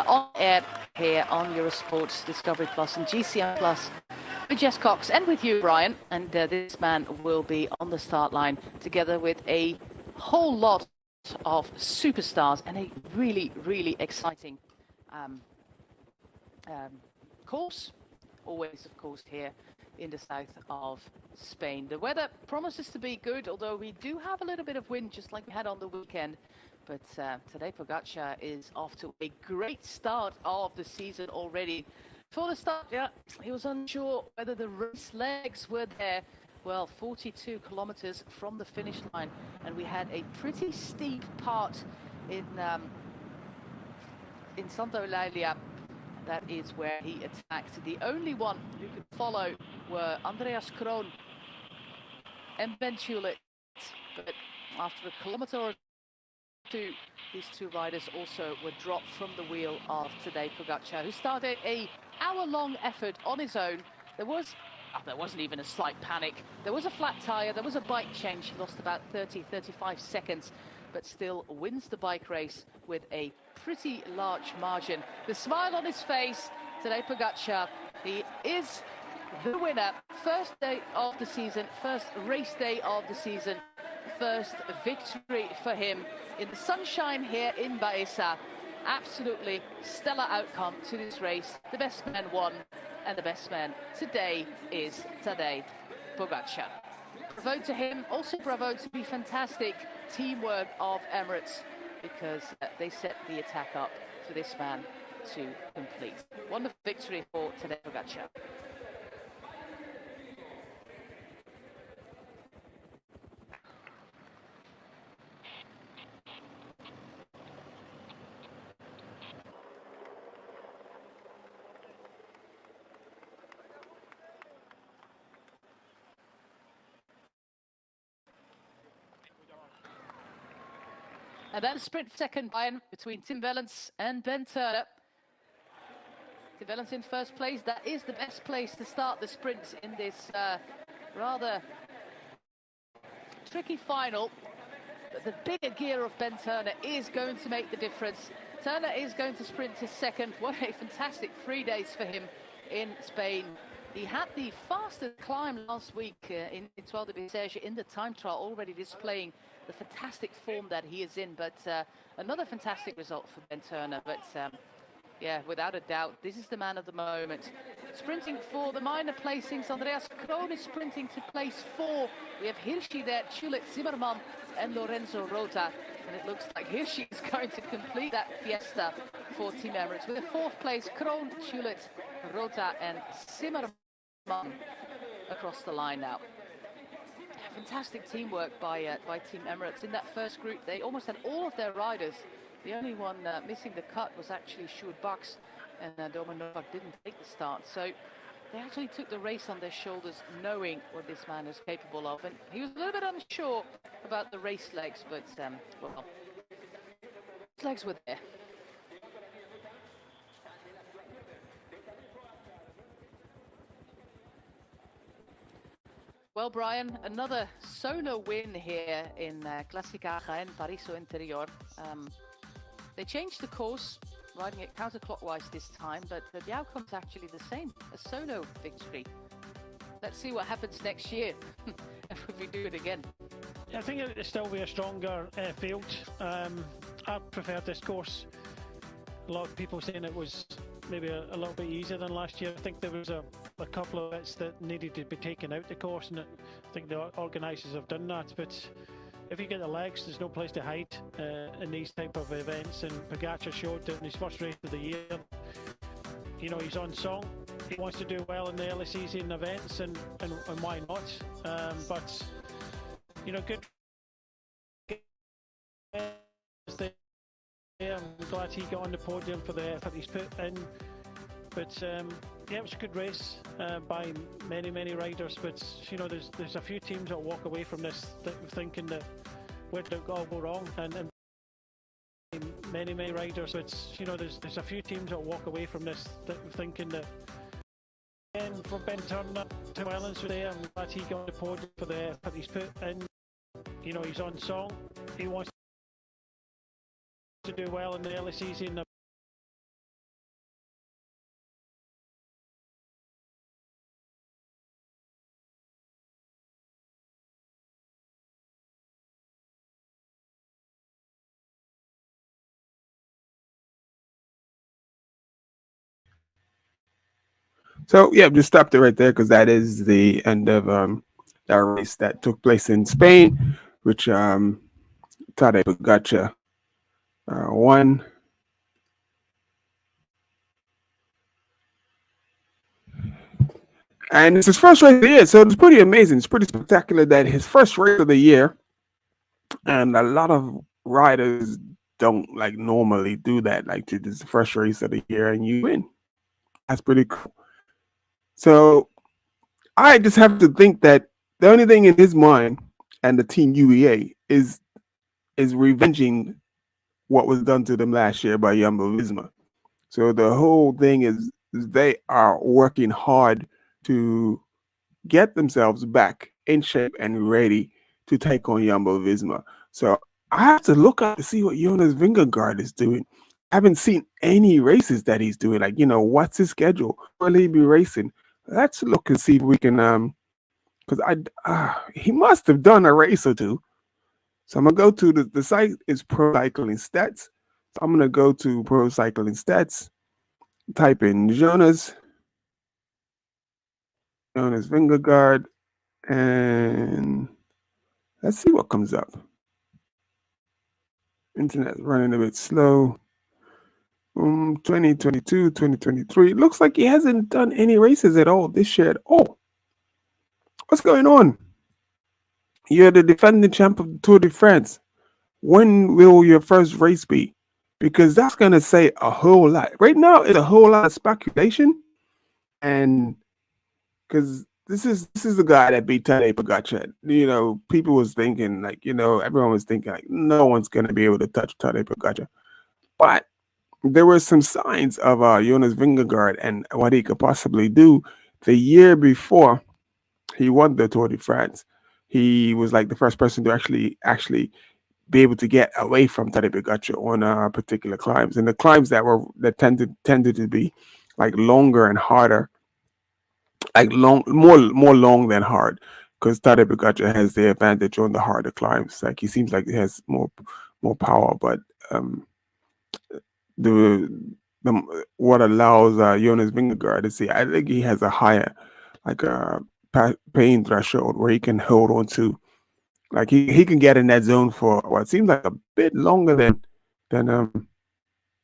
on air here on Eurosport, Discovery Plus and GCN Plus with Jess Cox and with you, Brian. And this man will be on the start line together with a whole lot of superstars and a really, really exciting course. Always, of course, here in the south of Spain. The weather promises to be good, although we do have a little bit of wind, just like we had on the weekend. But Tadej Pogačar is off to a great start of the season already. For the start, yeah, he was unsure whether the race legs were there. Well, 42 kilometers from the finish line, and we had a pretty steep part in Santa Eulalia. That is where he attacked. The only one who could follow were Andreas Kroon and Ben Tulit. But after a kilometer or two, these two riders also were dropped from the wheel of Tadej Pogačar, who started an hour-long effort on his own. There wasn't even a slight panic. There was a flat tire, there was a bike change. He lost about 30-35 seconds, but still wins the bike race with a pretty large margin. The smile on his face, Tadej Pogačar, he is the winner. First day of the season, first race day of the season, first victory for him in the sunshine here in Baeza. Absolutely stellar outcome to this race. The best man won, and the best man today is Tadej Pogačar. Bravo to him, also bravo to the fantastic teamwork of Emirates, because they set the attack up for this man to complete. Wonderful victory for Tadej Pogačar. And then sprint second, Bayern, between Tim Wellens and Ben Turner. Tim Wellens in first place. That is the best place to start the sprint in this rather tricky final. But the bigger gear of Ben Turner is going to make the difference. Turner is going to sprint to second. What a fantastic 3 days for him in Spain. He had the fastest climb last week in Étoile de Bessèges in the time trial, already displaying the fantastic form that he is in. But another fantastic result for Ben Turner. But yeah, without a doubt, this is the man of the moment. Sprinting for the minor placings, Andreas Kroon is sprinting to place 4. We have Hirschi there, Chulett, Zimmermann and Lorenzo Rota. And it looks like Hirschi is going to complete that fiesta for Team Emirates. With a 4th place, Kroon, Chulett, Rota and Zimmermann across the line now. Fantastic teamwork by Team Emirates. In that first group, they almost had all of their riders. The only one missing the cut was actually Sjoerd Baks, and Domen Novak didn't take the start. So they actually took the race on their shoulders, knowing what this man is capable of. And he was a little bit unsure about the race legs, but well, his legs were there. Well, Brian, another solo win here in Classica Jaén Pariso Interior. They changed the course, riding it counterclockwise this time, but the outcome's actually the same, a solo victory. Let's see what happens next year if we do it again. I think it'll still be a stronger field. I prefer this course. A lot of people saying it was maybe a little bit easier than last year. I think there was a couple of bits that needed to be taken out the course, and I think the organisers have done that. But if you get the legs, there's no place to hide in these type of events. And Pogačar showed that in his first race of the year, you know, he's on song. He wants to do well in the early season events, and why not? But you know, good. I'm glad he got on the podium for the effort he's put in. But yeah, it was a good race by many riders. But you know, there's a few teams that walk away from this thinking that where did it all go wrong, and many riders. But you know, there's a few teams that walk away from this thinking that. And for Ben Turner, Tim Wellens was there. I'm glad he got on the podium for the effort he's put in. You know, he's on song. He wants to do well in the early season. So yeah, just stopped it right there because that is the end of that race that took place in Spain, which Tadej Pogačar won. And it's his first race of the year, so it's pretty amazing. It's pretty spectacular that his first race of the year, and a lot of riders don't like normally do that, like to this first race of the year and you win. That's pretty cool. So I just have to think that the only thing in his mind and the team UEA is revenging what was done to them last year by Jumbo-Visma. So the whole thing is they are working hard to get themselves back in shape and ready to take on Jumbo-Visma. So I have to look up to see what Jonas Vingegaard is doing. I haven't seen any races that he's doing. Like, you know, what's his schedule? Will he be racing? Let's look and see if we can, because he must have done a race or two. So I'm gonna go to the site is Pro Cycling Stats. So I'm gonna go to Pro Cycling Stats, type in Jonas Vingegaard, and let's see what comes up. Internet's running a bit slow. 2022, 2023. Looks like he hasn't done any races at all this year at all. What's going on? You're the defending champ of the Tour de France. When will your first race be? Because that's gonna say a whole lot. Right now, it's a whole lot of speculation, and because this is the guy that beat Tadej Pogacar. People was thinking like, everyone was thinking like, no one's gonna be able to touch Tadej Pogacar, but there were some signs of Jonas Vingegaard and what he could possibly do. The year before he won the Tour de France, he was like the first person to actually be able to get away from Tadej Pogacar on particular climbs, and the climbs that tended to be like longer and harder, like more long than hard, because Tadej Pogacar has the advantage on the harder climbs. Like he seems like he has more power, but the what allows Jonas Vingegaard to see, I think he has a higher like pain threshold where he can hold on to, like he can get in that zone for what seems like a bit longer than Tadej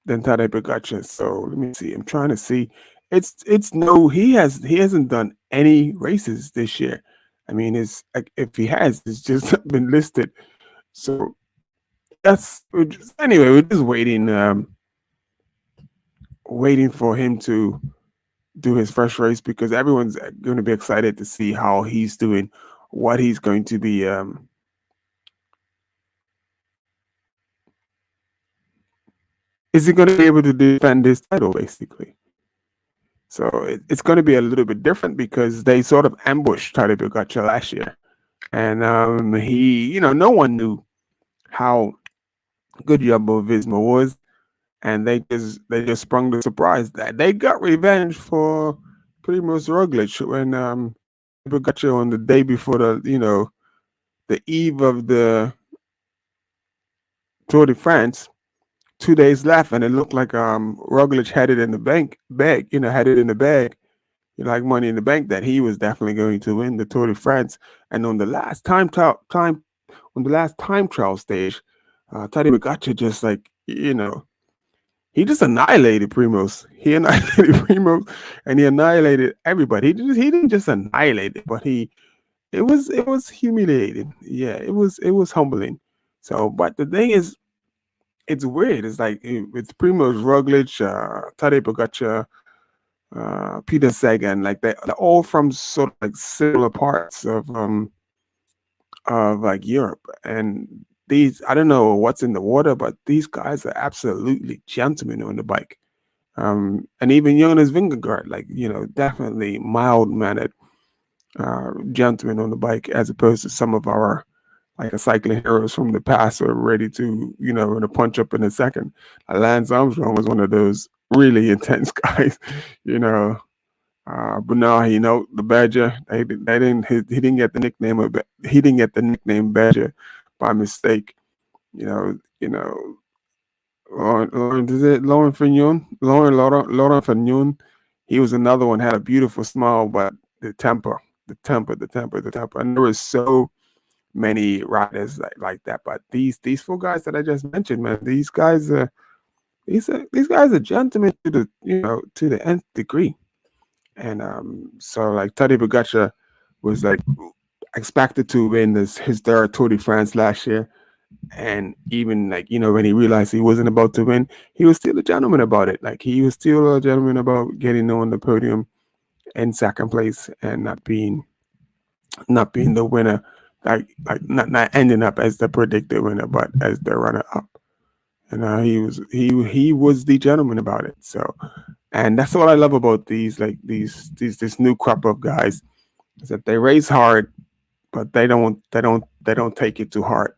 Pogacar. So let me see. I'm trying to see. It's no. He hasn't done any races this year. I mean, it's like if he has, it's just been listed. So anyway. We're just waiting for him to do his first race, because everyone's going to be excited to see how he's doing, what he's going to be. Is he going to be able to defend his title, basically? So it's going to be a little bit different because they sort of ambushed Tadej Pogacar last year, and no one knew how good Jumbo Visma was, and they just sprung the surprise that they got revenge for Primoz Roglic when Pogacar on the day before the eve of the Tour de France, 2 days left, and it looked like Roglic had it in the had it in the bag, like Money in the Bank, that he was definitely going to win the Tour de France. And on the last time trial stage, Tadej Pogacar just he just annihilated Primoz. He annihilated Primoz, and he annihilated everybody. He didn't just annihilate it, but it was humiliating. Yeah, it was humbling. So, but the thing is, it's weird. It's like it's Primoz Roglic, Tadej Pogacar, Peter Sagan, like they're all from sort of like similar parts of like Europe. And these, I don't know what's in the water, but these guys are absolutely gentlemen on the bike. And even Jonas Vingegaard, like, definitely mild mannered gentlemen on the bike, as opposed to some of our like cycling heroes from the past who are ready to, to punch up in a second. Lance Armstrong was one of those really intense guys, Bernard Hinault, the Badger. He didn't get the nickname Badger by mistake. Lauren, is it Lauren Fignon? Lauren Fignon. He was another one, had a beautiful smile, but the temper. And there was so many riders like that. But these four guys that I just mentioned, man, these guys are gentlemen to the nth degree. And so like Tadej Pogacar was like expected to win his third Tour de France last year, and even like when he realized he wasn't about to win, he was still a gentleman about it. Like he was still a gentleman about getting on the podium in second place and not being the winner, like not ending up as the predicted winner, but as the runner up. And he was the gentleman about it. So, and that's what I love about this new crop of guys, is that they race hard, but they don't take it too hard,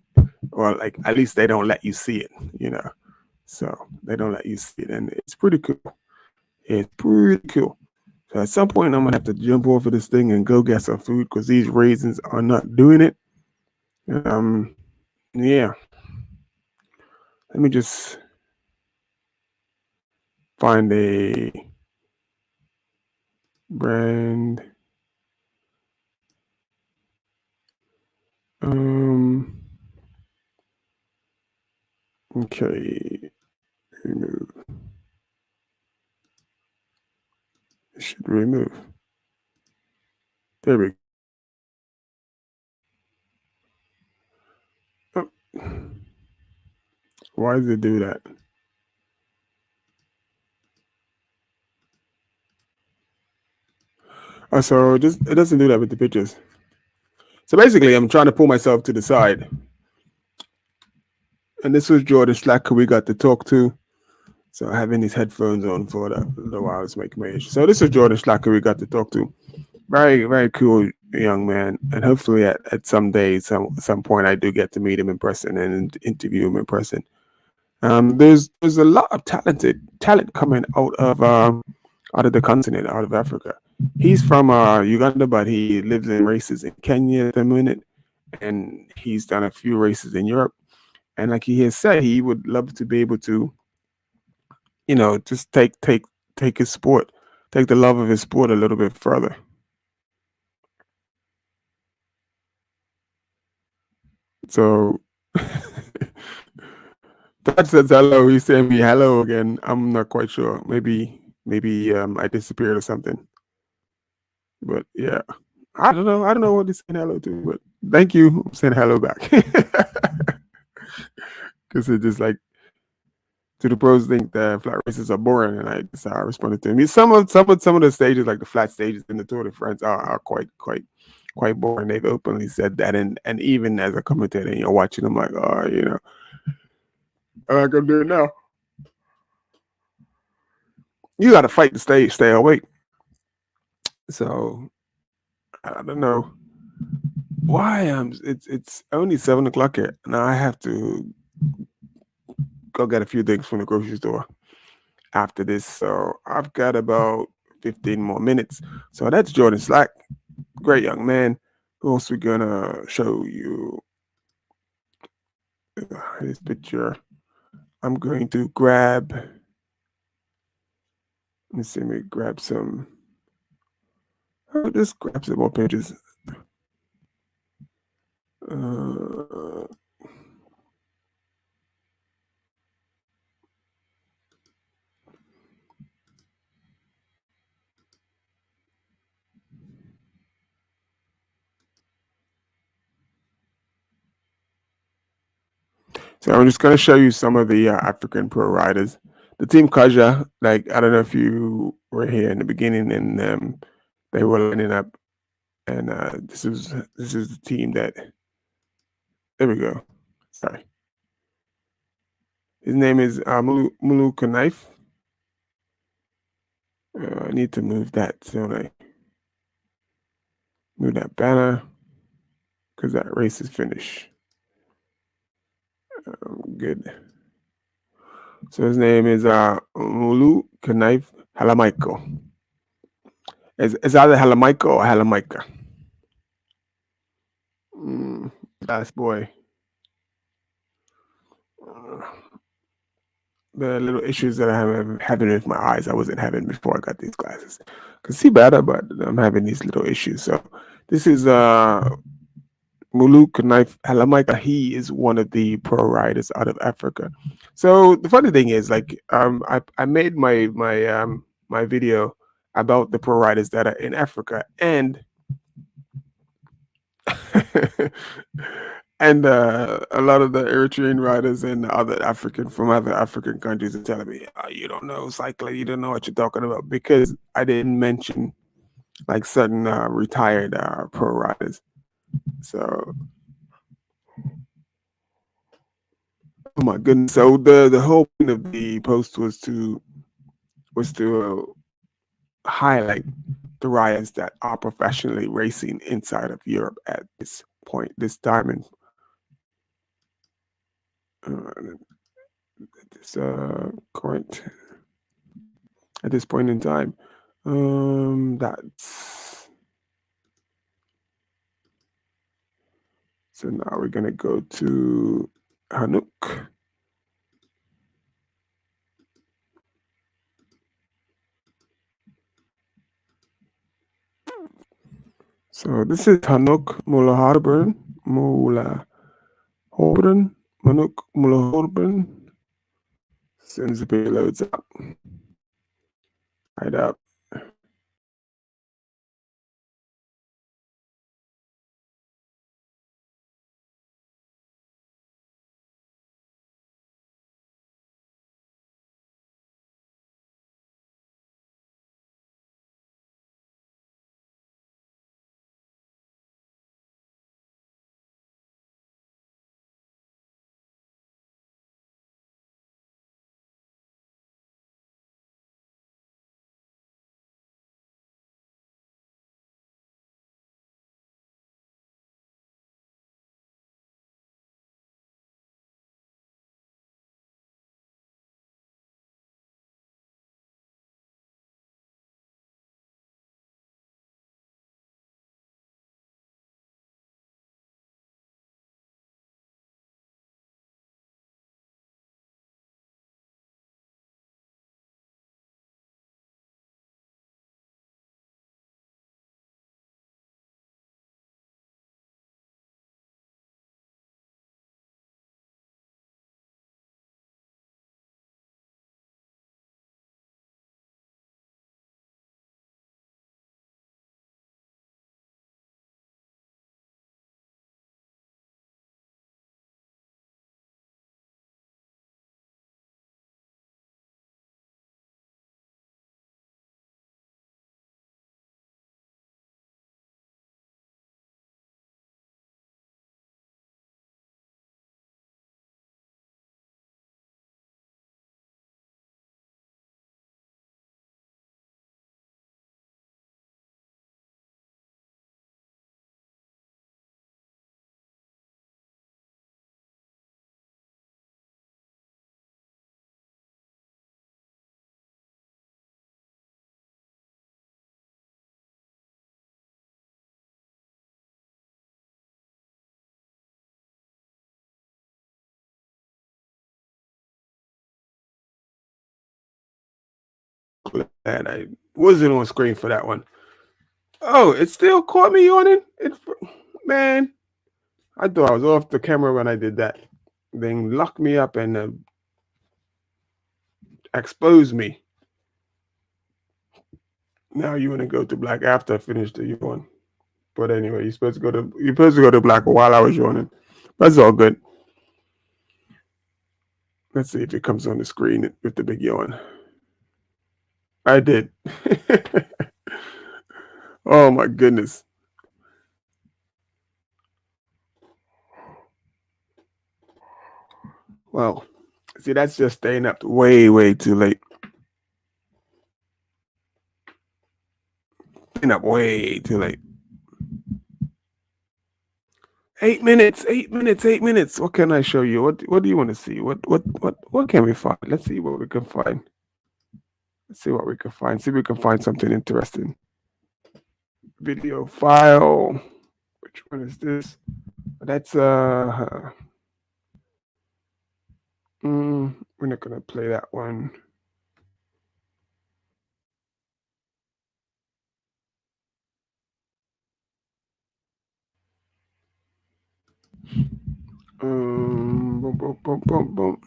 or like at least they don't let you see it. So they don't let you see it, and it's pretty cool. It's pretty cool. So at some point, I'm gonna have to jump off of this thing and go get some food, because these raisins are not doing it. Yeah. Let me just find a brand. Okay. Remove. It should remove. There we go. Oh. Why does it do that? Oh, so it doesn't do that with the pictures. So basically, I'm trying to pull myself to the side. And this was Jordan Slacker we got to talk to. So having these headphones on for that little while was making my issue. So this is Jordan Slacker we got to talk to. Very, very cool young man. And hopefully at some day, some point, I do get to meet him in person and interview him in person. There's a lot of talent coming out of the continent, out of Africa. He's from Uganda, but he lives in races in Kenya at the minute, and he's done a few races in Europe. And like he has said, he would love to be able to, just take his sport, take the love of his sport a little bit further. So that says hello. He's saying me hello again. I'm not quite sure. Maybe I disappeared or something. But yeah, I don't know. I don't know what he's saying hello to. But thank you. I'm saying hello back. Because it's just like, to the pros think that flat races are boring, and that's how I responded to him. Some of the stages, like the flat stages in the Tour de France, are quite boring. They've openly said that, and even as a commentator, and you're watching them, like, I'm not gonna do it now. You got to fight to stay awake. So I don't know why it's only 7:00 here, and I have to go get a few things from the grocery store after this. So I've got about 15 more minutes. So that's Jordan Slack, great young man. Who else we gonna show you? His picture. I'm going to grab. Let me see. Let me grab some. I'll just grab some more pictures. So I'm just going to show you some of the African pro riders. The team Kaja, like, I don't know if you were here in the beginning, and they were lining up, and this is the team that. There we go. Sorry. His name is Mulu Knife. I need to move that, don't I? Move that banner, because that race is finished. Good. So his name is Mulu Knife Halamaiko. It's either Halamaiko or Halamaika. Last boy. The little issues that I'm having with my eyes, I wasn't having before I got these glasses. I can see better, but I'm having these little issues. So this is Mulu Knife Halamaika. He is one of the pro riders out of Africa. So the funny thing is, like, I made my video about the pro riders that are in Africa, and and a lot of the Eritrean riders and from other African countries are telling me, you don't know cycling, you don't know what you're talking about, because I didn't mention like certain retired pro riders. So, oh my goodness! So the whole point of the post was to highlight the riders that are professionally racing inside of Europe at this point, this time at this point in time. That's so now we're gonna go to Hanuk. So this is Hanuk Mulahorben, Manuk Mulahorben. soon as the page loads up. Right up. Glad I wasn't on screen for that one. Oh, it still caught me yawning. Man, I thought I was off the camera when I did that. Then locked me up and exposed me. Now you want to go to black after I finished the yawn. But anyway, you're supposed to go to black while I was yawning. That's all good. Let's see if it comes on the screen with the big yawn. I did. Oh my goodness. Well, see, that's just staying up way, way too late. Staying up way too late. 8 minutes, 8 minutes, 8 minutes. What can I show you? What do you want to see? What can we find? Let's see what we can find. Let's see what we can find. See if we can find something interesting. Video file. Which one is this? That's we're not gonna play that one. Boom, boom, boom, boom, boom.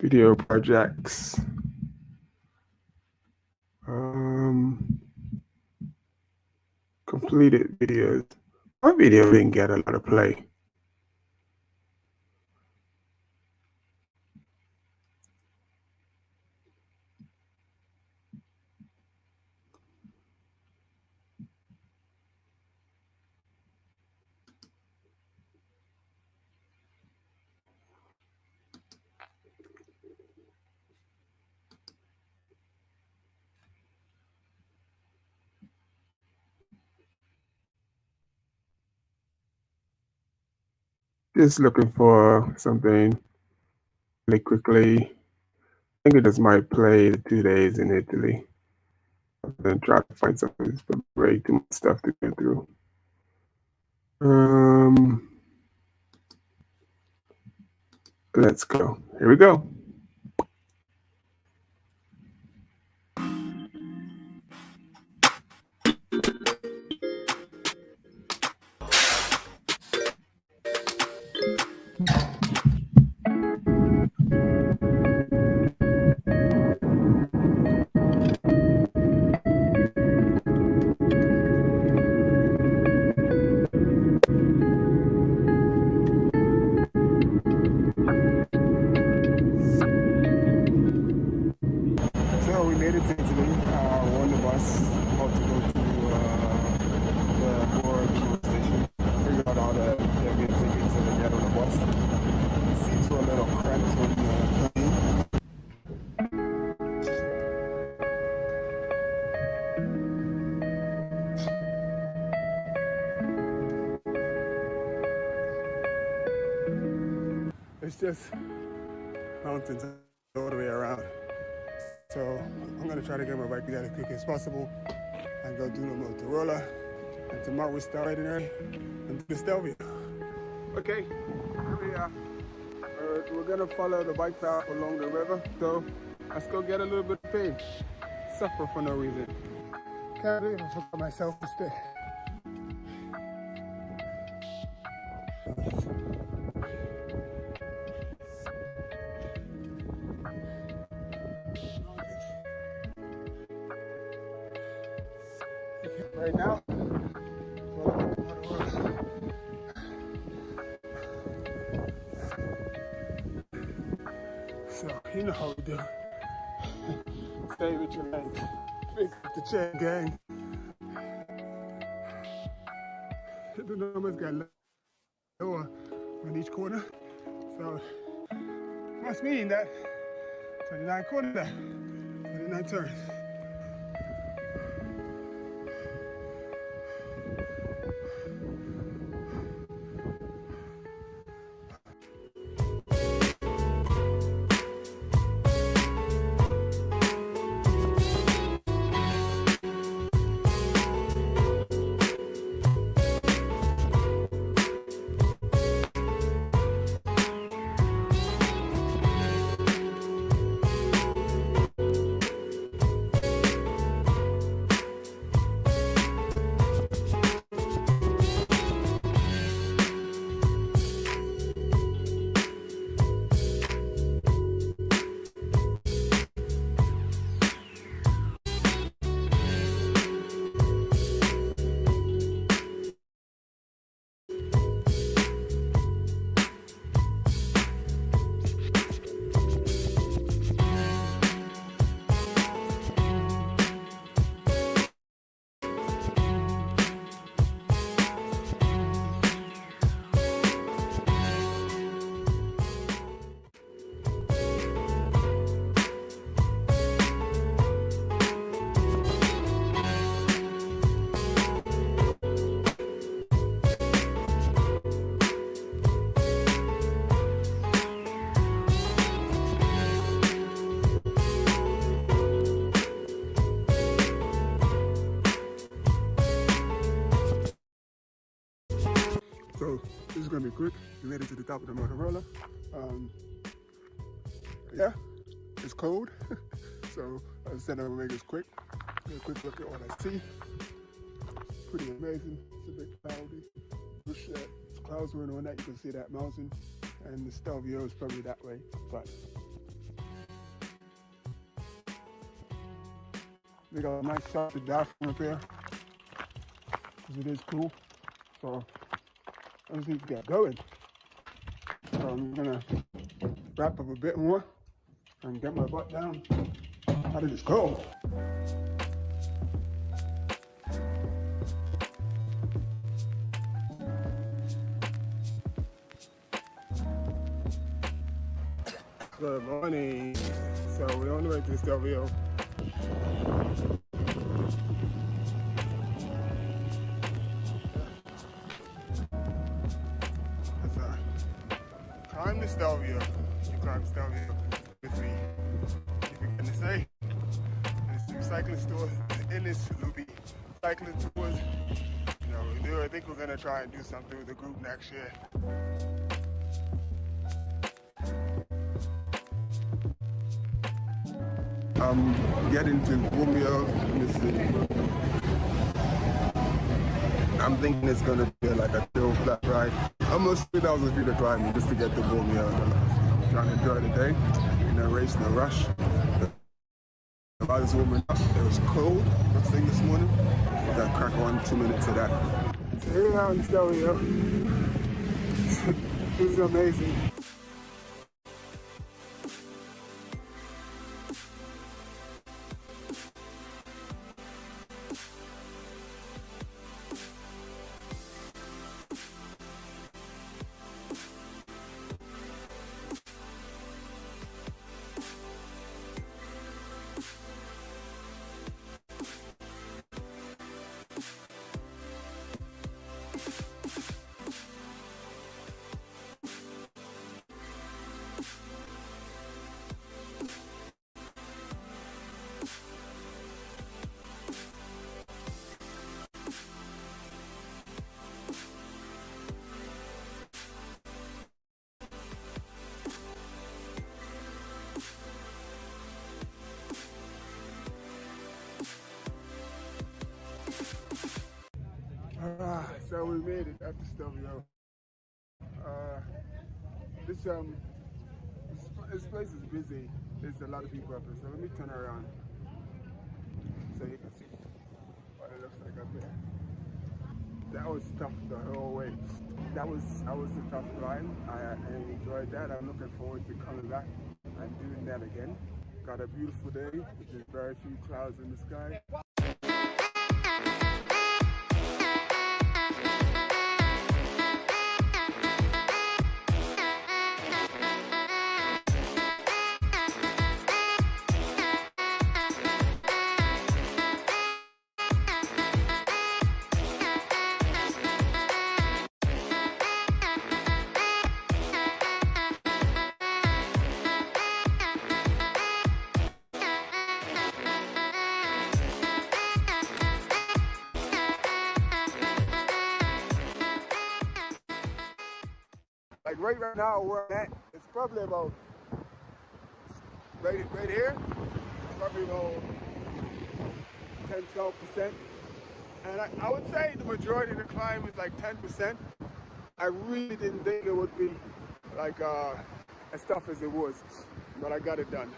Video projects. Completed videos. Our video didn't get a lot of play. Just looking for something really quickly. I think it just might play the 2 days in Italy. I'm gonna try to find something. It's way too much stuff to get through. Let's go. Here we go. just mountains all the way around. So I'm gonna try to get my bike together as quick as possible and go do the Motorola. And tomorrow we start riding early and do the Stelvio. Okay, here we are. We're gonna follow the bike path along the river. So let's go get a little bit of pain. Suffer for no reason. Can't believe I forgot my self-esteem. Right now, so you know how we do. Stay with your legs. Pick up the chain, gang. The numbers got lower on each corner, so must mean that 29 corners, 29 turns. So this is gonna be quick. We made it to the top of the Motorola. Yeah, it's cold. So as I said, I'm gonna make this quick. Get a quick look at all that sea. Pretty amazing. It's a bit cloudy. Wish that clouds weren't on that. You can see that mountain, and the Stelvio is probably that way. But they got a nice shot of diaphragm up here, because it is cool. So I just need to get going. So I'm gonna wrap up a bit more and get my butt down out of this cold. Good morning. So we're on the way to the Stelvio. Climb the Stelvio. You climb Stelvio with me. If you're gonna say. There's two cycling stores in this loopy cycling tours. You know, I think we're gonna try and do something with the group next year. I'm getting to Bourmio in the city. I'm thinking it's gonna be like a chill flat ride. Almost 3,000 feet of climbing just to get to Bourmio. I'm trying to enjoy the day. No race, no rush. The weather's warming up. It was cold first thing this morning. Got crack on 2 minutes of that. So here we are in Stelvio. This is amazing. So we made it at the studio. This place is busy. There's a lot of people up here. So let me turn around so you can see what it looks like up here. That was tough the whole way. That was a tough climb. I enjoyed that. I'm looking forward to coming back and doing that again. Got a beautiful day. There's very few clouds in the sky. Like right now where I'm at, it's probably about right here. It's probably about 10-12%. And I would say the majority of the climb is like 10%. I really didn't think it would be like as tough as it was, but I got it done.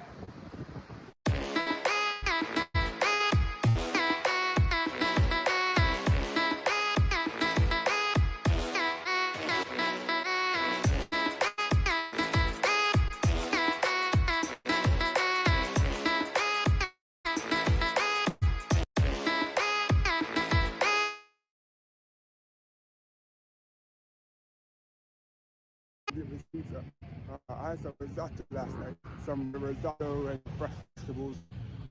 Pizza. I had some risotto last night. Some risotto and fresh vegetables.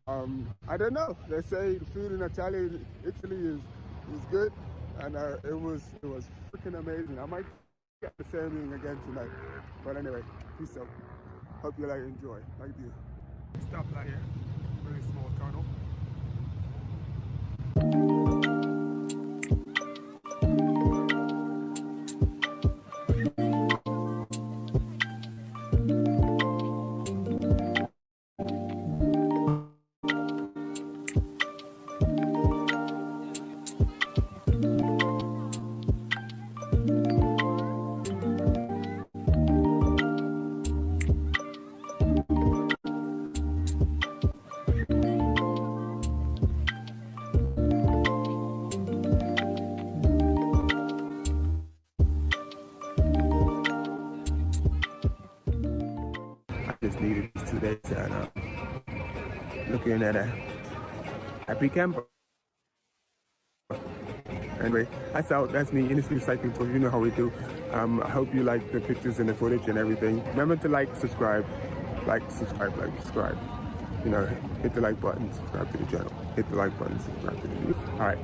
I don't know. They say the food in Italy is good, and it was freaking amazing. I might get the same thing again tonight. But anyway, peace out. Hope you enjoy. Like you. Stop right here. Really small tunnel. Just needed these 2 days and looking at a happy camper. Anyway, that's me, Industry Cycling Tour. You know how we do. I hope you like the pictures and the footage and everything. Remember to subscribe. Subscribe. You know, hit the like button, subscribe to the channel. Hit the like button, subscribe to the video. Alright.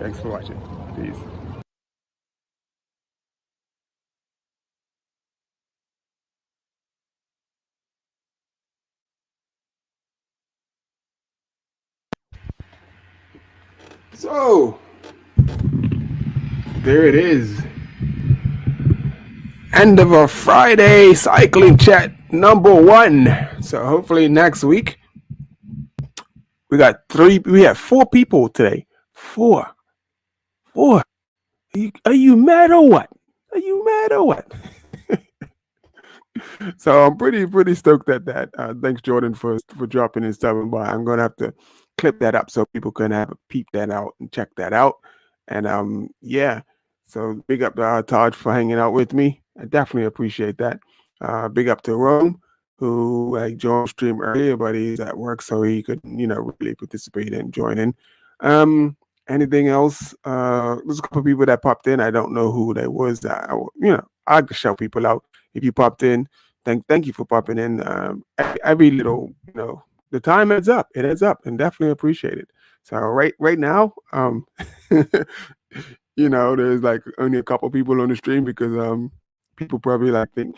Thanks for watching. Peace. So, there it is. End of a Friday cycling chat number 1. So hopefully next week we have 4 people today. 4. Are you mad or what? So I'm pretty stoked at that. Thanks Jordan for dropping in stopping by. I'm gonna have to clip that up so people can have a peep that out and check that out. And yeah, so big up to Taj for hanging out with me. I definitely appreciate that. Big up to Rome, who joined stream earlier, but he's at work, so he couldn't, really participate and join in. Anything else? There's a couple of people that popped in. I don't know who they was. I can shout people out. If you popped in, thank you for popping in. Every little, the time adds up. It adds up, and definitely appreciate it. So right now, there's only a couple people on the stream because people probably think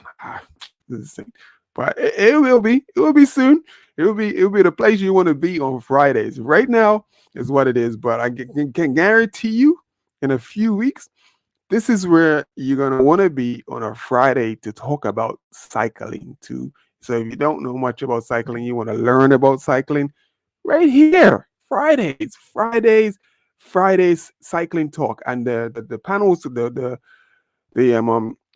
this is insane. But it will be soon. It will be the place you want to be on Fridays. Right now is what it is, but I can guarantee you in a few weeks, this is where you're going to want to be on a Friday to talk about cycling too. So if you don't know much about cycling, you want to learn about cycling, right here, Fridays, Friday's cycling talk, and the panels, the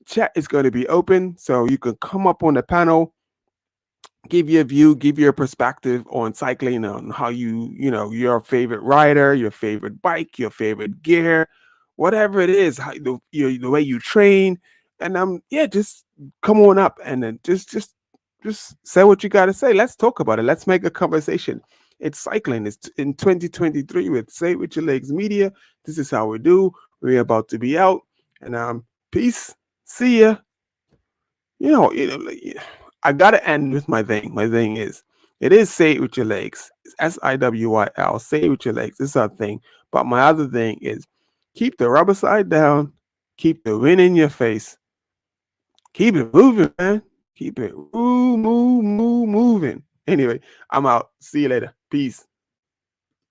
chat is going to be open, so you can come up on the panel, give your view, give your perspective on cycling, on how your favorite rider, your favorite bike, your favorite gear, whatever it is, how the way you train, and just come on up and then just say what you got to say. Let's talk about it. Let's make a conversation. It's cycling. It's in 2023 with Say It With Your Legs Media. This is how we do. We're about to be out, and peace. See ya. I gotta end with my thing. My thing is, it is Say It With Your Legs. It's SIWYL. Say It With Your Legs. This is our thing. But my other thing is, keep the rubber side down. Keep the wind in your face. Keep it moving, man. Keep it moving. Anyway, I'm out. See you later. Peace.